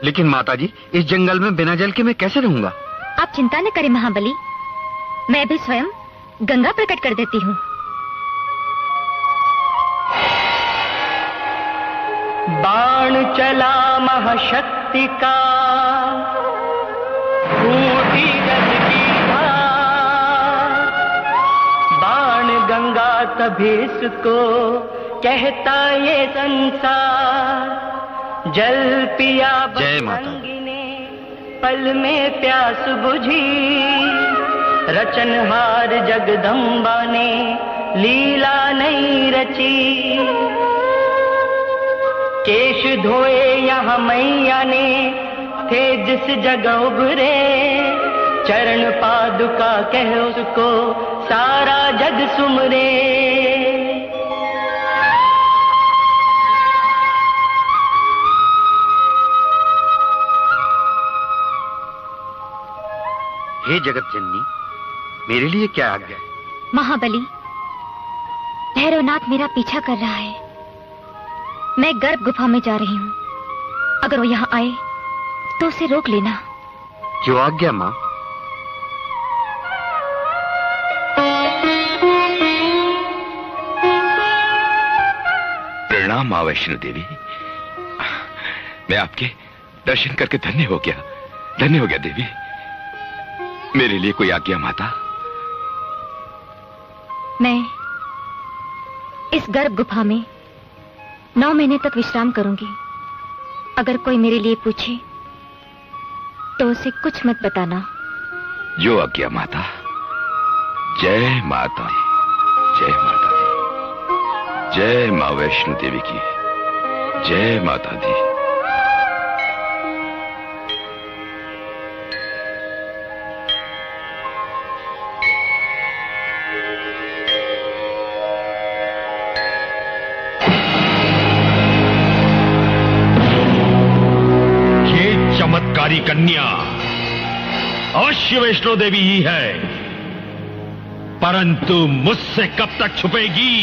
लेकिन माता जी, इस जंगल में बिना जल के मैं कैसे रहूंगा? आप चिंता न करें महाबली, मैं भी स्वयं गंगा प्रकट कर देती हूँ। बाण चला महाशक्ति का, फूटी जग की धार। बाण गंगा तभी इसको कहता ये संसार। जल पिया जय माता। बजरंगी ने पल में प्यास बुझी। रचनहार जगदम्बा ने लीला नहीं रची। केश धोए यहाँ मैया ने थे जिस जगह उभरे। चरण पादुका कह उसको सारा जग सुमरे। हे जगत जननी, मेरे लिए क्या आज्ञा है? महाबली, भैरवनाथ मेरा पीछा कर रहा है। मैं गर्भ गुफा में जा रही हूँ। अगर वो यहाँ आए तो उसे रोक लेना। जो आज्ञा माँ। प्रणाम माँ वैष्णो देवी। मैं आपके दर्शन करके धन्य हो गया, धन्य हो गया देवी। मेरे लिए कोई आज्ञा माता? मैं इस गर्भ गुफा में 9 महीने तक विश्राम करूंगी। अगर कोई मेरे लिए पूछे तो उसे कुछ मत बताना। जो आज्ञा माता। जय माता दी, जय माता दी। जय मां वैष्णो देवी की जय माता दी। ये चमत्कारी कन्या अवश्य वैष्णो देवी ही है, परंतु मुझसे कब तक छुपेगी?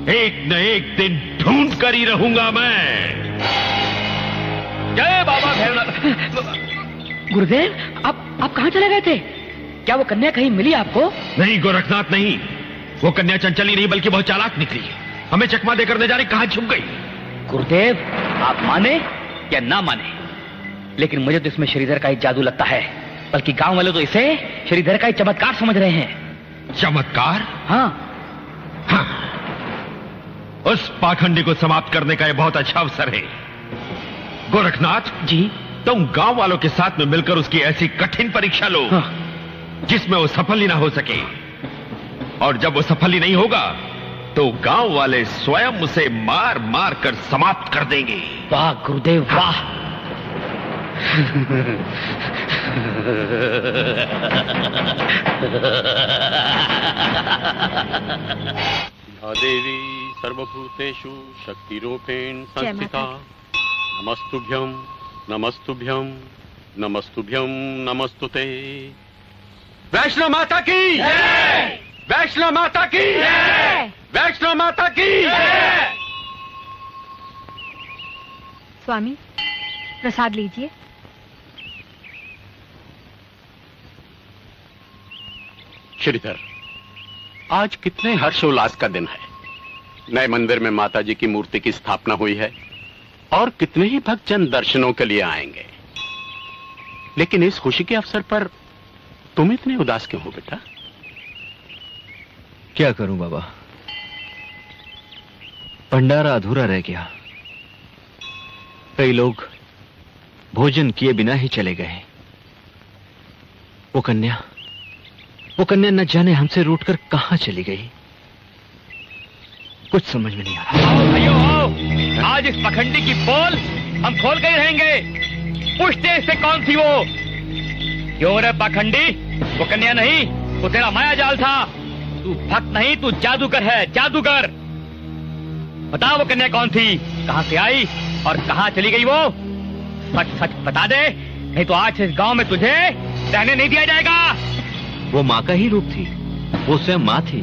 एक न एक दिन ढूंढ कर ही रहूंगा मैं। जय बाबा भैरवनाथ। गुरुदेव, आप कहां चले गए थे? क्या वो कन्या कहीं मिली आपको? नहीं गोरखनाथ नहीं, वो कन्या चंचली नहीं बल्कि बहुत चालाक निकली। हमें चकमा देकर ले जा रही, कहां छुप गई? गुरुदेव, आप माने या ना माने, लेकिन मुझे तो इसमें श्रीधर का ही जादू लगता है, बल्कि गांव वाले तो इसे श्रीधर का ही चमत्कार समझ रहे हैं। चमत्कार? हाँ। उस पाखंडी को समाप्त करने का यह बहुत अच्छा अवसर है। गोरखनाथ जी, तुम गांव वालों के साथ में मिलकर उसकी ऐसी कठिन परीक्षा लो जिसमें वो सफल ही ना हो सके, और जब वो सफल ही नहीं होगा तो गांव वाले स्वयं उसे मार मार कर समाप्त कर देंगे। वाह गुरुदेव वाह। देवी सर्वभूतेषु शक्तिरूपेण संस्थिता नमस्तुभ्यं नमस्तुभ्यं नमस्तुभ्यं नमस्तुते। वैष्णो माता की जय, वैष्णो माता की जय, वैष्णो माता की जय। स्वामी प्रसाद लीजिए। श्रीधर, आज कितने हर्षोल्लास का दिन है। नए मंदिर में माता जी की मूर्ति की स्थापना हुई है और कितने ही भक्तजन दर्शनों के लिए आएंगे, लेकिन इस खुशी के अवसर पर तुम इतने उदास क्यों हो बेटा? क्या करूं बाबा, भंडारा अधूरा रह गया। कई लोग भोजन किए बिना ही चले गए। वो कन्या न जाने हमसे रूठकर कहां चली गई, कुछ समझ में नहीं आ रहा। आओ भाइयों आओ, आज इस पखंडी की पोल हम खोल कर ही रहेंगे। पूछते इससे कौन थी वो? क्यों रे पखंडी, वो कन्या नहीं, वो तेरा माया जाल था। तू भक्त नहीं, तू जादूगर है, जादूगर। बता वो कन्या कौन थी, कहां से आई और कहां चली गई वो? सच सच बता दे, नहीं तो आज इस गांव में तुझे रहने नहीं दिया जाएगा। वो माँ का ही रूप थी, वो स्वयं माँ थी।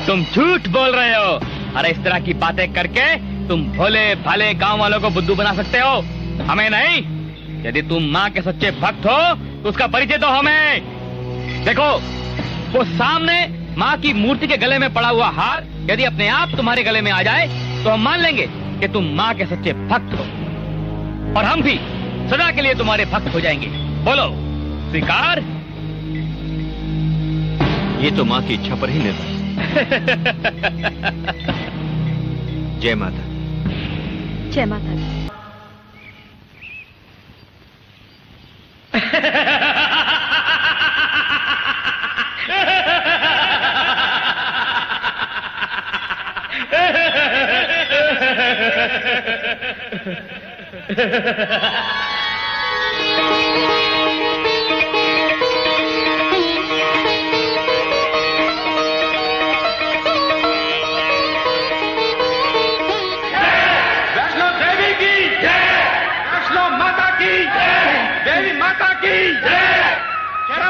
तुम झूठ बोल रहे हो। अरे इस तरह की बातें करके तुम भोले भाले गांव वालों को बुद्धू बना सकते हो, हमें नहीं। यदि तुम माँ के सच्चे भक्त हो तो उसका परिचय दो हमें। देखो वो सामने माँ की मूर्ति के गले में पड़ा हुआ हार यदि अपने आप तुम्हारे गले में आ जाए तो हम मान लेंगे कि तुम माँ के सच्चे भक्त हो, और हम भी सदा के लिए तुम्हारे भक्त हो जाएंगे। बोलो स्वीकार? ये तो माँ की इच्छा पर ही निर्भर। जय माता। जय माता दी।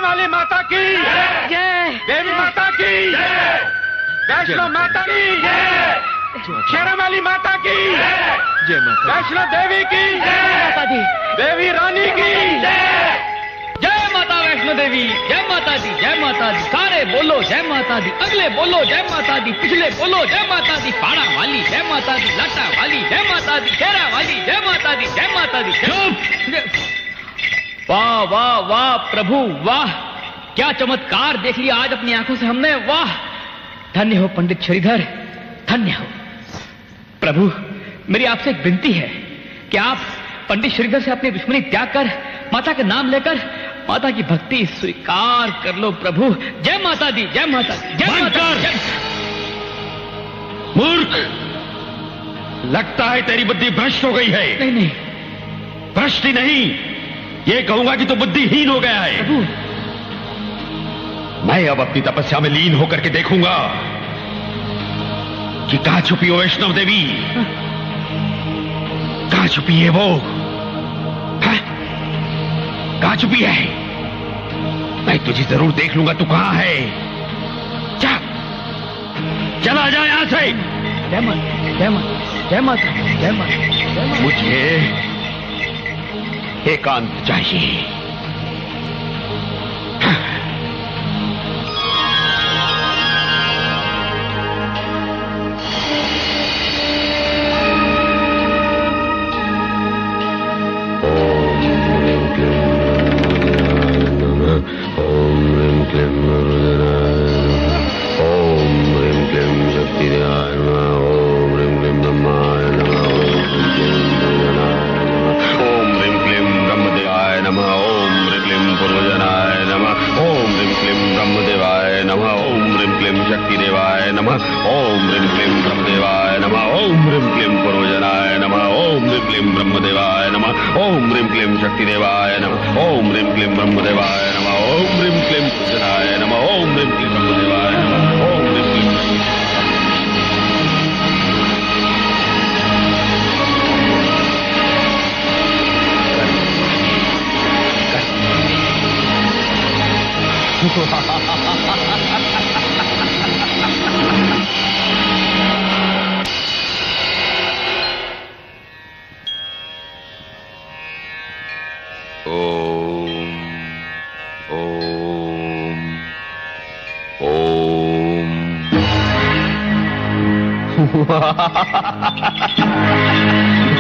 वाली माता की जय, देवी माता की जय, वैष्णो माता की जय, शेरा वाली माता की जय, वैष्णो देवी की जय, देवी रानी की जय। जय माता वैष्णो देवी, जय माता दी, जय माता दी। सारे बोलो जय माता दी, अगले बोलो जय माता दी, पिछले बोलो जय माता दी। पाड़ा वाली जय माता दी, लाटा वाली जय माता दी, शेरा वाली जय माता दी, जय माता दी। वाह वाह वाह प्रभु वाह, क्या चमत्कार देख लिया आज अपनी आंखों से हमने। वाह, धन्य हो पंडित श्रीधर, धन्य हो। प्रभु मेरी आपसे एक विनती है कि आप पंडित श्रीधर से अपनी दुश्मनी त्याग कर माता का नाम लेकर माता की भक्ति स्वीकार कर लो प्रभु। जय माता दी, जय माता दी, जय माता दी, जय। मूर्ख, लगता है तेरी बुद्धि भ्रष्ट हो गई है। नहीं नहीं, भ्रष्ट ही नहीं, ये कहूंगा कि तू बुद्धिहीन हो गया है। प्रभु, मैं अब अपनी तपस्या में लीन होकर के देखूंगा कि कहां छुपी हो वैष्णव देवी, कहां छुपी है वो, कहां छुपी है? मैं तुझे जरूर देख लूंगा, तू कहां है। चला जा यहां से। जय माता, जय माता, जय माता, जय माता, जय माता। मुझे एकांत चाहिए।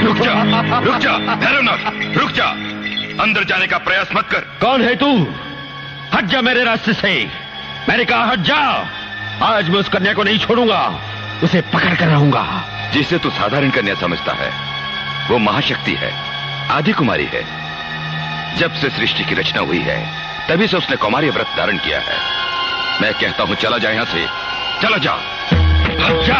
रुक जा भैरवनाथ, रुक जा। अंदर जाने का प्रयास मत कर। कौन है तू? हट जा मेरे रास्ते से। मैंने कहा हट जा। आज मैं उस कन्या को नहीं छोड़ूंगा, उसे पकड़ कर रहूंगा। जिसे तू साधारण कन्या समझता है वो महाशक्ति है, आदि कुमारी है। जब से सृष्टि की रचना हुई है तभी से उसने कौमार्य व्रत धारण किया है। मैं कहता हूं चला जा यहां से, चला जा, जा।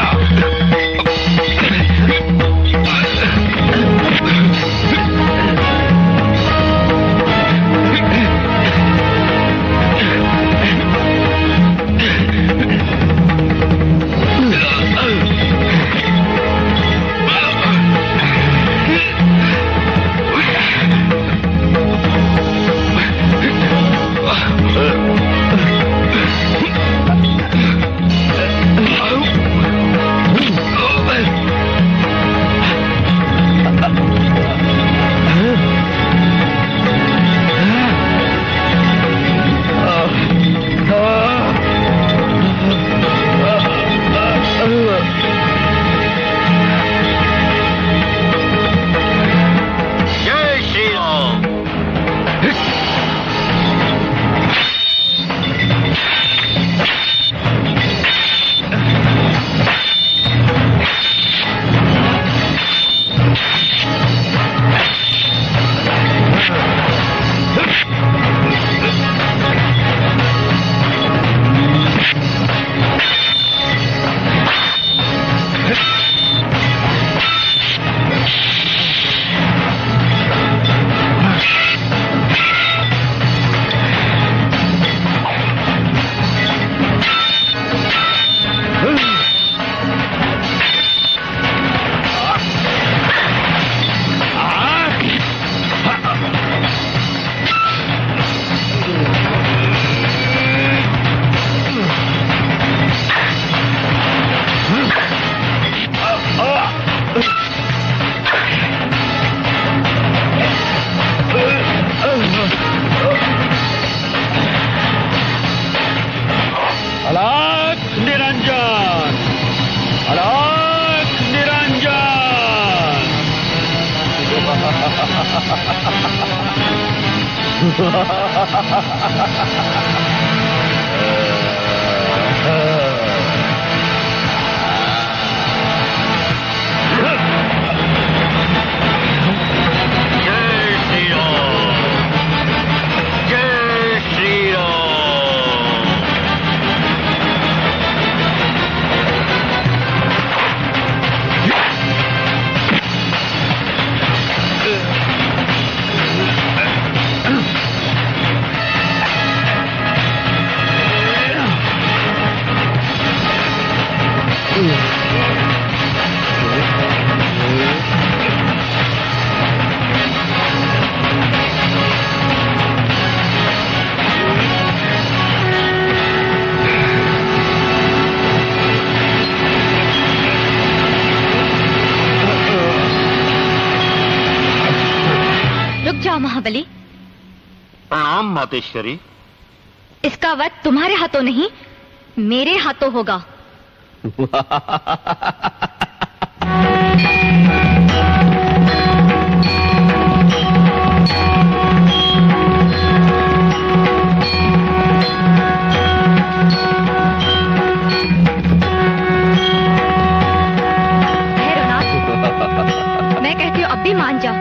जय जाओ महाबली। प्रणाम मातेश्वरी। इसका वध तुम्हारे हाथों नहीं, मेरे हाथों होगा। मैं कहती हूँ अब भी मान जा।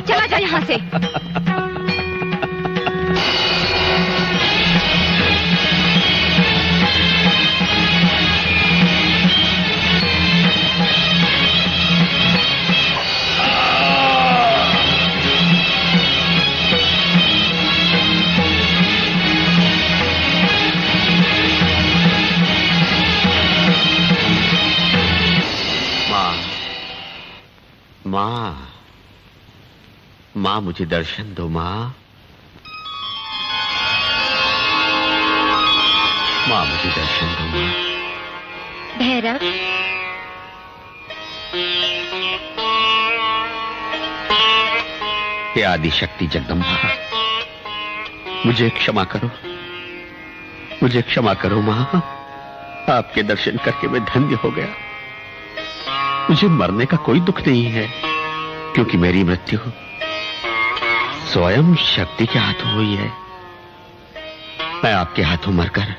चला जा यहाँ से। माँ, माँ मुझे दर्शन दो माँ। माँ मुझे दर्शन दो माँ। भैरव, हे आदि शक्ति जगदम्बा, मुझे क्षमा करो, मुझे क्षमा करो माँ। आपके दर्शन करके मैं धन्य हो गया। मुझे मरने का कोई दुख नहीं है, क्योंकि मेरी मृत्यु स्वयं शक्ति के हाथों हुई है। मैं आपके हाथों मरकर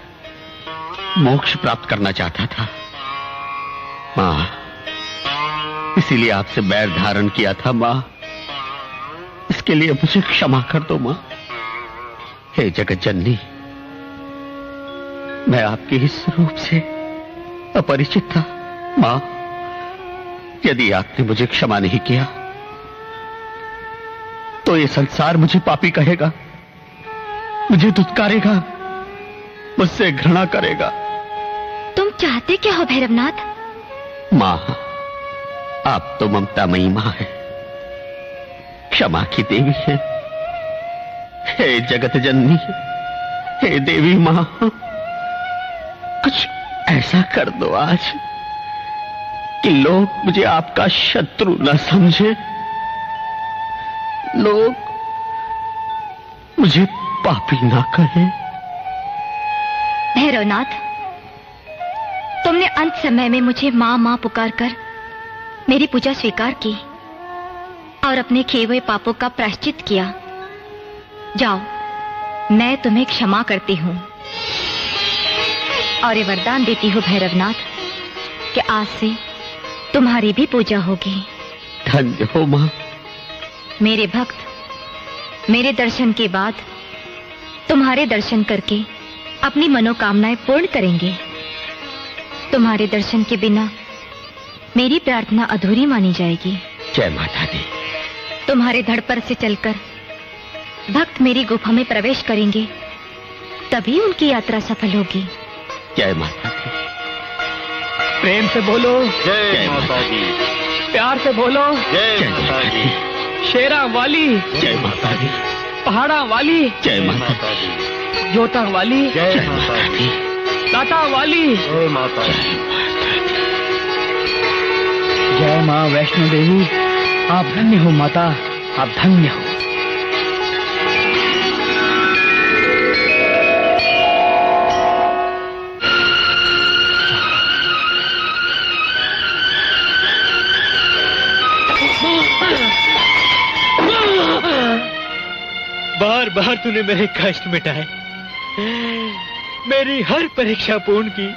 मोक्ष प्राप्त करना चाहता था माँ, इसीलिए आपसे बैर धारण किया था माँ। इसके लिए मुझे क्षमा कर दो माँ। हे जगत जननी, मैं आपके इस रूप से अपरिचित था माँ। यदि आपने मुझे क्षमा नहीं किया तो ये संसार मुझे पापी कहेगा, मुझे दुत्कारेगा, मुझसे घृणा करेगा। तुम चाहते क्या हो भैरवनाथ? माँ, आप तो ममतामयी माँ है, क्षमा की देवी है। हे जगत जननी, हे देवी माँ, कुछ ऐसा कर दो आज कि लोग मुझे आपका शत्रु न समझे, लोग मुझे पापी ना कहें। भैरवनाथ, तुमने अंत समय में मुझे माँ माँ पुकार कर मेरी पूजा स्वीकार की और अपने किए हुए पापों का प्रायश्चित किया। जाओ, मैं तुम्हें क्षमा करती हूँ और ये वरदान देती हूँ भैरवनाथ कि आज से तुम्हारी भी पूजा होगी। धन्य हो माँ। मेरे भक्त मेरे दर्शन के बाद तुम्हारे दर्शन करके अपनी मनोकामनाएं पूर्ण करेंगे। तुम्हारे दर्शन के बिना मेरी प्रार्थना अधूरी मानी जाएगी। जय माता दी। तुम्हारे धड़ पर से चलकर भक्त मेरी गुफा में प्रवेश करेंगे, तभी उनकी यात्रा सफल होगी। जय माता दी। प्रेम से बोलो जय माता दी। प्यार से बोलो जय माता दी। शेरा वाली जय माता दी। पहाड़ा वाली जय माता दी। जोता वाली जय माता दी। लाटा वाली जय माता दी। जय माँ वैष्णो देवी, आप धन्य हो माता, आप धन्य हो। बार बार तूने मेरे कष्ट मिटाए, मेरी हर परीक्षा पूर्ण की,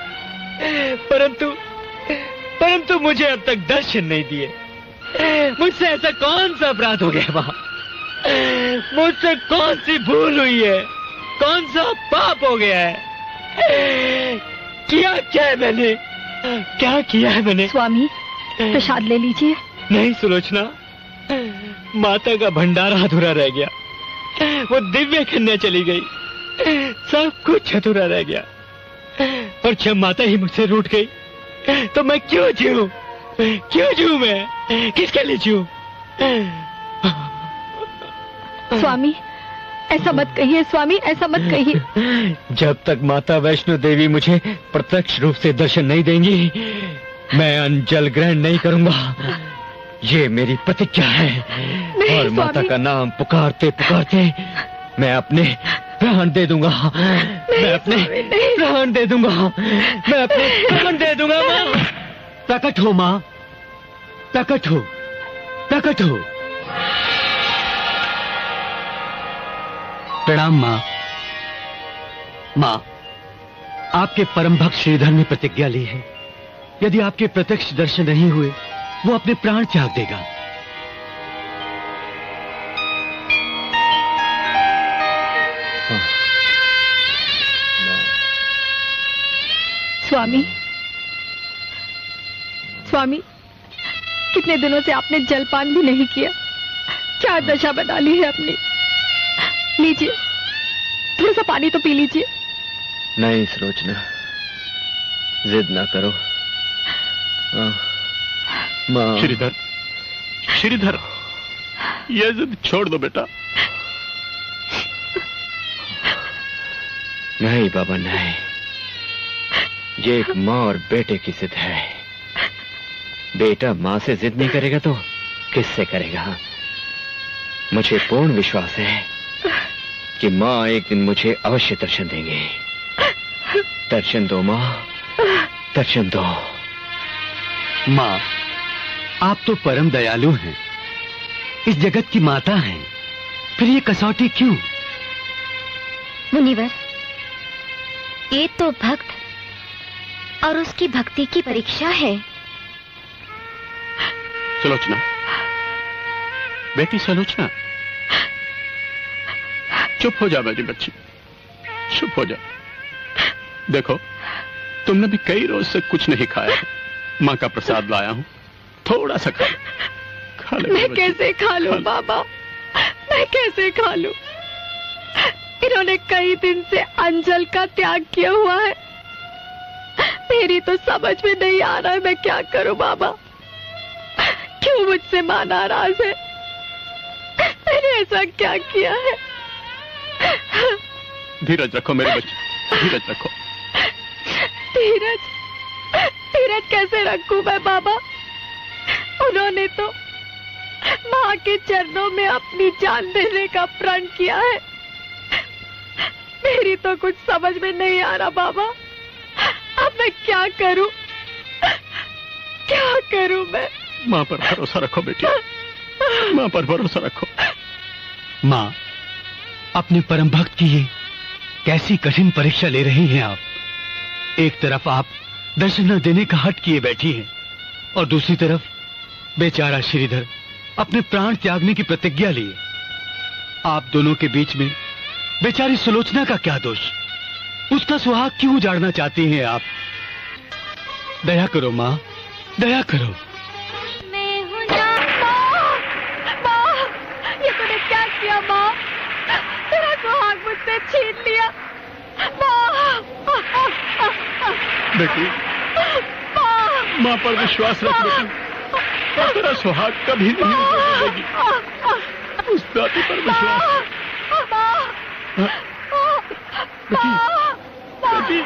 परंतु मुझे अब तक दर्शन नहीं दिए। मुझसे ऐसा कौन सा अपराध हो गया माँ? मुझसे कौन सी भूल हुई है? कौन सा पाप हो गया है? क्या है मैंने? क्या किया है मैंने? स्वामी, प्रसाद ले लीजिए। नहीं सुलोचना, माता का भंडारा अधूरा रह गया, वो दिव्य कन्या चली गई, सब कुछ अधूरा रह गया। और जब माता ही मुझसे रूठ गई तो मैं क्यों जीऊं? क्यों जीऊं मैं? किसके लिए जीऊं? स्वामी, ऐसा मत कहिए स्वामी, ऐसा मत कहिए। जब तक माता वैष्णो देवी मुझे प्रत्यक्ष रूप से दर्शन नहीं देंगी, मैं अन्न जल ग्रहण नहीं करूंगा। ये मेरी प्रतिज्ञा है। और माता का नाम पुकारते पुकारते मैं अपने प्राण दे दूंगा। मैं अपने प्राण दे दूंगा। मैं अपने प्राण दे दूंगा माँ। प्रकट हो माँ, प्रकट हो, प्रकट हो। प्रणाम माँ। माँ, आपके परम भक्त श्रीधर ने प्रतिज्ञा ली है, यदि आपके प्रत्यक्ष दर्शन नहीं हुए वो अपने प्राण त्याग देगा। स्वामी, स्वामी, कितने दिनों से आपने जलपान भी नहीं किया, क्या दशा बना ली है अपनी। लीजिए, थोड़ा सा पानी तो पी लीजिए। नहीं सुलोचना, जिद ना करो। माँ। श्रीधर, श्रीधर, ये जिद छोड़ दो बेटा। नहीं बाबा नहीं, ये एक माँ और बेटे की जिद है। बेटा माँ से जिद नहीं करेगा तो किससे करेगा? मुझे पूर्ण विश्वास है कि माँ एक दिन मुझे अवश्य दर्शन देंगे। दर्शन दो माँ, दर्शन दो। माँ, आप तो परम दयालु हैं, इस जगत की माता हैं, फिर ये कसौटी क्यों? मुनिवर, ये तो भक्त और उसकी भक्ति की परीक्षा है। सुलोचना, बेटी सुलोचना, चुप हो जा मेरी बच्ची, चुप हो जा। देखो, तुमने भी कई रोज से कुछ नहीं खाया। माँ का प्रसाद लाया हूँ, थोड़ा सा खा ले। खा ले मैं कैसे खा लूं बाबा, मैं कैसे खा लूं? इन्होंने कई दिन से अंजल का त्याग किया हुआ है। मेरी तो समझ में नहीं आ रहा है मैं क्या करूं बाबा। क्यों मुझसे मां नाराज है? मैंने ऐसा क्या किया है? धीरज रखो मेरे बच्चे, धीरज रखो। धीरज, धीरज कैसे रखूं मैं बाबा? उन्होंने तो मां के चरणों में अपनी जान देने का प्रण किया है। मेरी तो कुछ समझ में नहीं आ रहा बाबा। अब मैं क्या करूं, क्या करूं मैं? मां पर भरोसा रखो बेटी, मां पर भरोसा रखो। माँ, अपने परम भक्त की ये कैसी कठिन परीक्षा ले रही हैं आप। एक तरफ आप दर्शन न देने का हट किए बैठी हैं और दूसरी तरफ बेचारा श्रीधर अपने प्राण त्यागने की प्रतिज्ञा लिए। आप दोनों के बीच में बेचारी सुलोचना का क्या दोष? उसका सुहाग क्यों उजाड़ना चाहती हैं आप? दया करो माँ, दया करो। माँ, ये तूने क्या किया माँ? तेरा सुहाग मुझसे छीन लिया बेटी, माँ पर विश्वास रख बेटी, और तेरा सुहाग कभी नहीं उजाड़ने देगी। उस दाती पर विश्वास। बेटी, बेटी,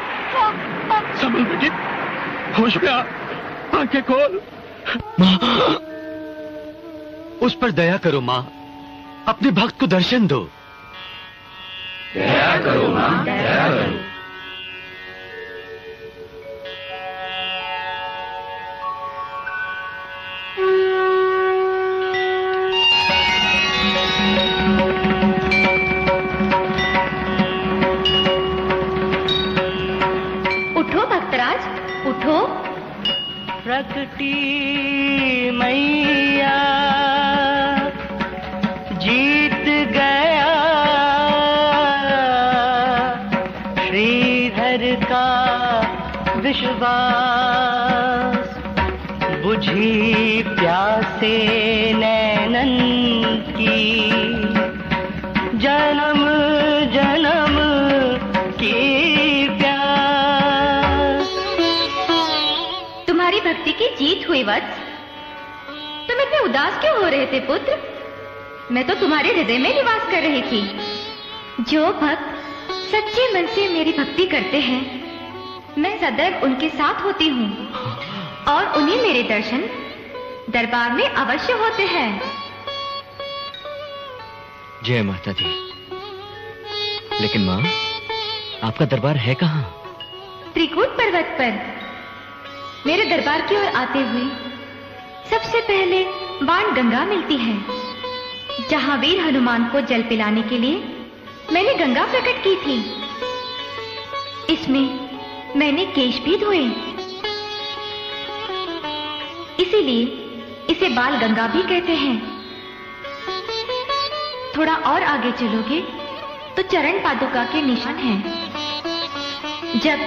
संभल बेटी, होश में आ, आंखें खोल। माँ, उस पर दया करो माँ, अपने भक्त को दर्शन दो। दया करो माँ, दया करो। उठो भक्तराज, उठो। प्रकटी मैया जीत गया श्रीधर का विश्वास, बुझी प्यासे नैनन की जन्म जन्म की प्यास। तुम्हारी भक्ति की जीत हुई वत्स। तुम इतने उदास क्यों हो रहे थे पुत्र? मैं तो तुम्हारे हृदय में निवास कर रही थी। जो भक्त सच्चे मन से मेरी भक्ति करते हैं, मैं सदैव उनके साथ होती हूँ और उन्हें मेरे दर्शन दरबार में अवश्य होते हैं। जय माता दी। लेकिन माँ, आपका दरबार है कहाँ? त्रिकूट पर्वत पर। मेरे दरबार की ओर आते हुए सबसे पहले बाण गंगा मिलती है, जहां वीर हनुमान को जल पिलाने के लिए मैंने गंगा प्रकट की थी। इसमें मैंने केश भी धोए, इसीलिए इसे बाल गंगा भी कहते हैं। थोड़ा और आगे चलोगे तो चरण पादुका के निशान हैं। जब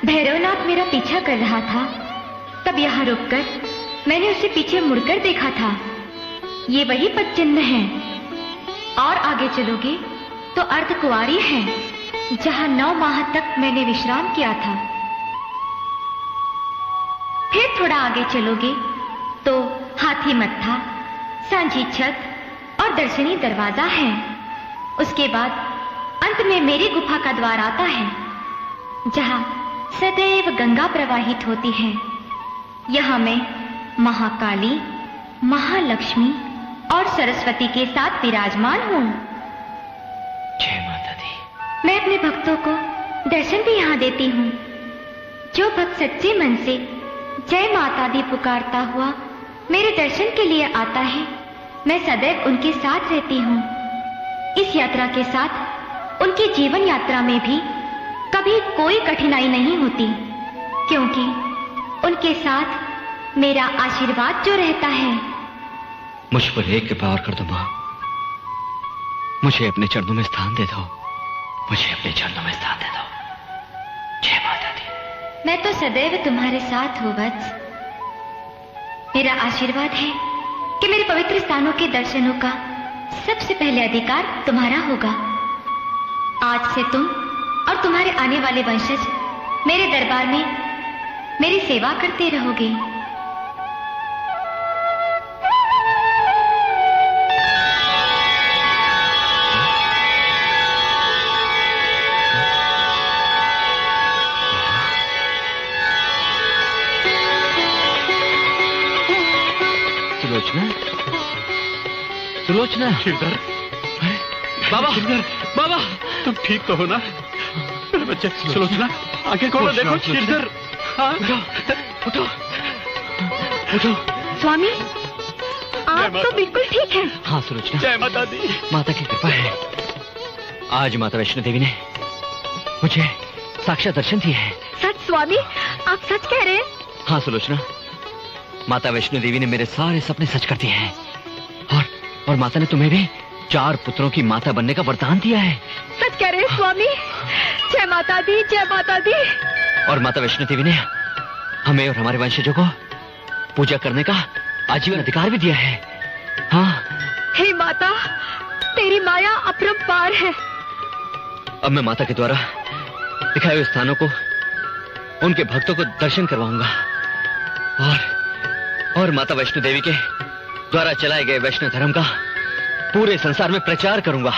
भैरवनाथ मेरा पीछा कर रहा था, तब यहाँ रुककर मैंने उसे पीछे मुड़कर देखा था। ये वही पद चिन्ह हैं। और आगे चलोगे तो अर्धकुंवारी है, जहाँ 9 माह तक मैंने विश्राम किया था। फिर थोड़ा आगे चलोगे तो हाथी मत्था, सांझी छत और दर्शनी दरवाजा है। उसके बाद अंत में मेरी गुफा का द्वार आता है, जहाँ सदैव गंगा प्रवाहित होती है। यहाँ मैं महाकाली, महालक्ष्मी और सरस्वती के साथ विराजमान हूँ। जय माता दी। मैं अपने भक्तों को दर्शन भी यहाँ देती हूँ। जो भक्त सच्चे मन से जय माता दी पुकारता हुआ मेरे दर्शन के लिए आता है, मैं सदैव उनके साथ रहती हूँ। इस यात्रा के साथ उनकी जीवन यात्रा में भी कभी कोई कठिनाई नहीं होती, क्योंकि उनके साथ मेरा आशीर्वाद जो रहता है। मुझ पर एक कृपा और कर दो माँ, मुझे अपने चरणों में स्थान दे दो, मुझे अपने चरणों में स्थान दे दो। जय माता दी। मैं तो सदैव तुम्हारे साथ हूँ वत्स। मेरा आशीर्वाद है कि मेरे पवित्र स्थानों के दर्शनों का सबसे पहले अधिकार तुम्हारा होगा। आज से तुम और तुम्हारे आने वाले वंशज मेरे दरबार में मेरी सेवा करते रहोगे। सुलोचना, सुलोचना। श्रीधर, बाबा, बाबा, तुम ठीक तो हो ना? मेरे बच्चे, सुलोचना, आंखें खोलो, देखो श्रीधर। हाँ, उठो, उठो। स्वामी, आप तो बिल्कुल ठीक हैं। हाँ सुलोचना, जय माता दी। माता की कृपा है। आज माता वैष्णो देवी ने मुझे साक्षात दर्शन दिए हैं। सच स्वामी, आप सच कह रहे हैं? हाँ सुलोचना, माता वैष्णो देवी ने मेरे सारे सपने सच कर दिए हैं। और माता ने तुम्हें भी 4 पुत्रों की माता बनने का वरदान दिया है। सच कह रहे हैं स्वामी? जय माता दी, जय माता दी। और माता वैष्णो देवी ने हमें और हमारे वंशजों को पूजा करने का आजीवन अधिकार भी दिया है। हाँ। हे माता, तेरी माया अपरंपार है। अब मैं माता के द्वारा दिखाए हुए स्थानों को उनके भक्तों को दर्शन करवाऊंगा और माता वैष्णो देवी के द्वारा चलाए गए वैष्णव धर्म का पूरे संसार में प्रचार करूंगा।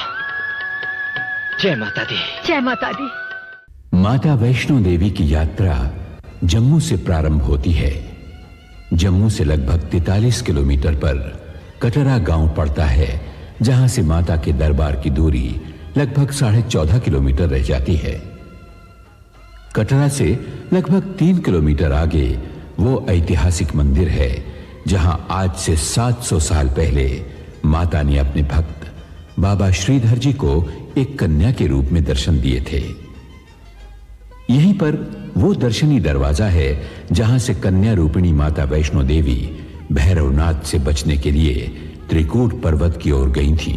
जय माता दी। जय माता दी। माता वैष्णो देवी की यात्रा जम्मू से प्रारंभ होती है। जम्मू से लगभग 43 किलोमीटर पर कटरा गांव पड़ता है, जहां से माता के दरबार की दूरी लगभग 14.5 किलोमीटर रह जाती है। कटरा से लगभग 3 किलोमीटर आगे वो ऐतिहासिक मंदिर है, जहां आज से 700 साल पहले माता ने अपने भक्त बाबा श्रीधर जी को एक कन्या के रूप में दर्शन दिए थे। यहीं पर वो दर्शनी दरवाजा है जहां से कन्या रूपिणी माता वैष्णो देवी भैरवनाथ से बचने के लिए त्रिकूट पर्वत की ओर गई थी।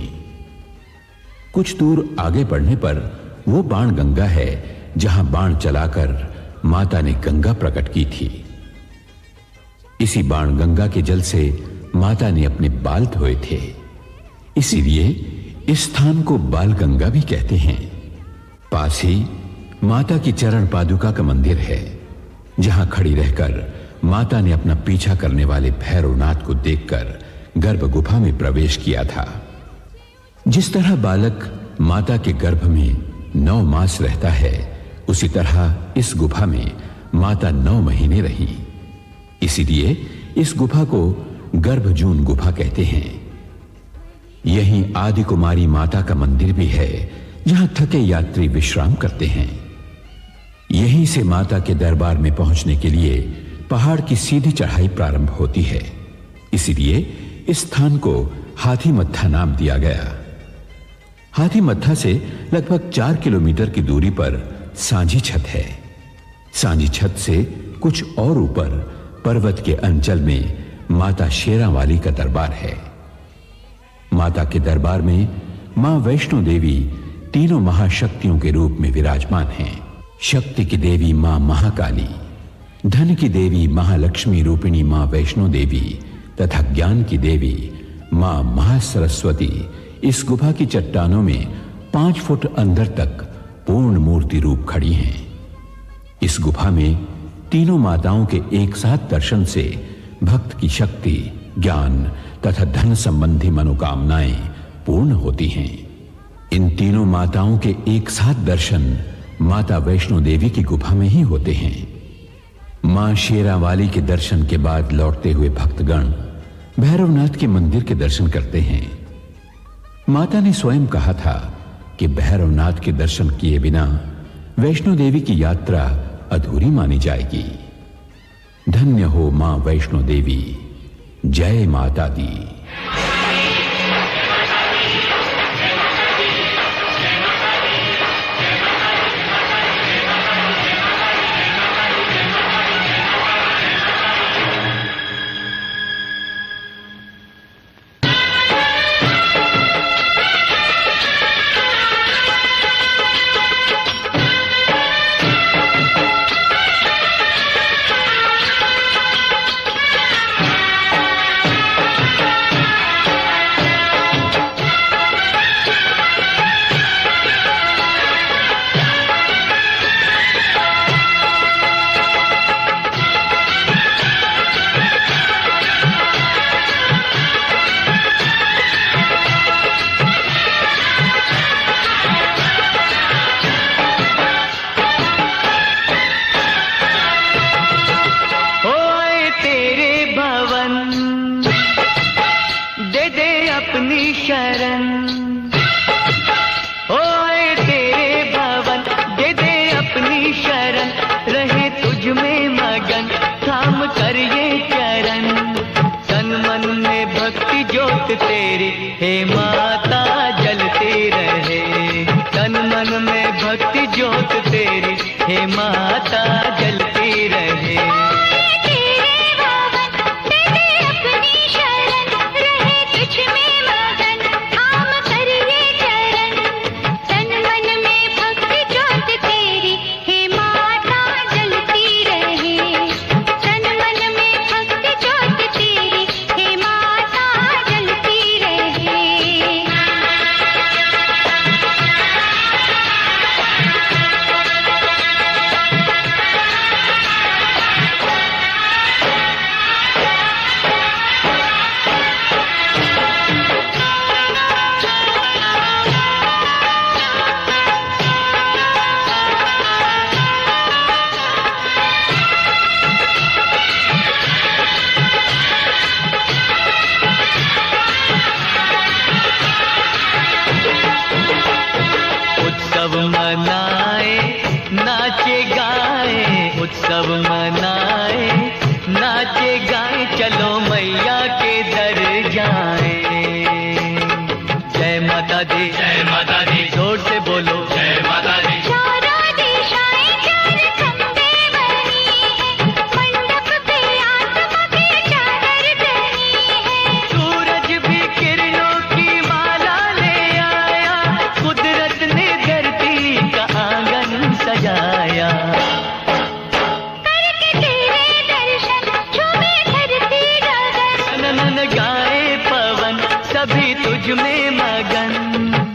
कुछ दूर आगे बढ़ने पर वो बाण गंगा है, जहां बाण चलाकर माता ने गंगा प्रकट की थी। इसी बाण गंगा के जल से माता ने अपने बाल धोए थे, इसीलिए इस स्थान को बाल गंगा भी कहते हैं। पास ही माता की चरण पादुका का मंदिर है, जहां खड़ी रहकर माता ने अपना पीछा करने वाले भैरवनाथ को देखकर गर्भ गुफा में प्रवेश किया था। जिस तरह बालक माता के गर्भ में 9 मास रहता है, उसी तरह इस गुफा में माता 9 महीने रही। इसीलिए इस गुफा को गर्भजून गुफा कहते हैं। यहीं आदि कुमारी माता का मंदिर भी है, जहां थके यात्री विश्राम करते हैं। यहीं से माता के दरबार में पहुंचने के लिए पहाड़ की सीधी चढ़ाई प्रारंभ होती है। इसीलिए इस स्थान को हाथी मत्था नाम दिया गया। हाथी मत्था से लगभग 4 किलोमीटर की दूरी पर सांझी छत है। सांझी छत से कुछ और ऊपर पर्वत के अंचल में माता शेरावाली का दरबार है। माता के दरबार में मां वैष्णो देवी तीनों महाशक्तियों के रूप में विराजमान हैं। शक्ति की देवी मां महाकाली, धन की देवी महालक्ष्मी रूपिणी मां वैष्णो देवी तथा ज्ञान की देवी मां महासरस्वती इस गुफा की चट्टानों में 5 फुट अंदर तक पूर्ण मूर्ति रूप खड़ी हैं। इस गुफा में तीनों माताओं के एक साथ दर्शन से भक्त की शक्ति, ज्ञान तथा धन संबंधी मनोकामनाएं पूर्ण होती हैं। इन तीनों माताओं के एक साथ दर्शन माता वैष्णो देवी की गुफा में ही होते हैं। मां शेरावाली के दर्शन के बाद लौटते हुए भक्तगण भैरवनाथ के मंदिर के दर्शन करते हैं। माता ने स्वयं कहा था कि भैरवनाथ के दर्शन किए बिना वैष्णो देवी की यात्रा अधूरी मानी जाएगी। धन्य हो मां वैष्णो देवी, जय माता दी। तेरी हे माता जलती रहे, तन मन में भक्ति ज्योत तेरी हे माता जलती रहे। उत्सव मनाए नाचे गाए चलो मैया के दर जाए। जय माता दी, जय माता दी, जोर से बोलो जय माता दी। सूरज भी किरणों की माला ले आया, कुदरत ने धरती का आंगन सजाया। गाए पवन सभी तुझ में मगन।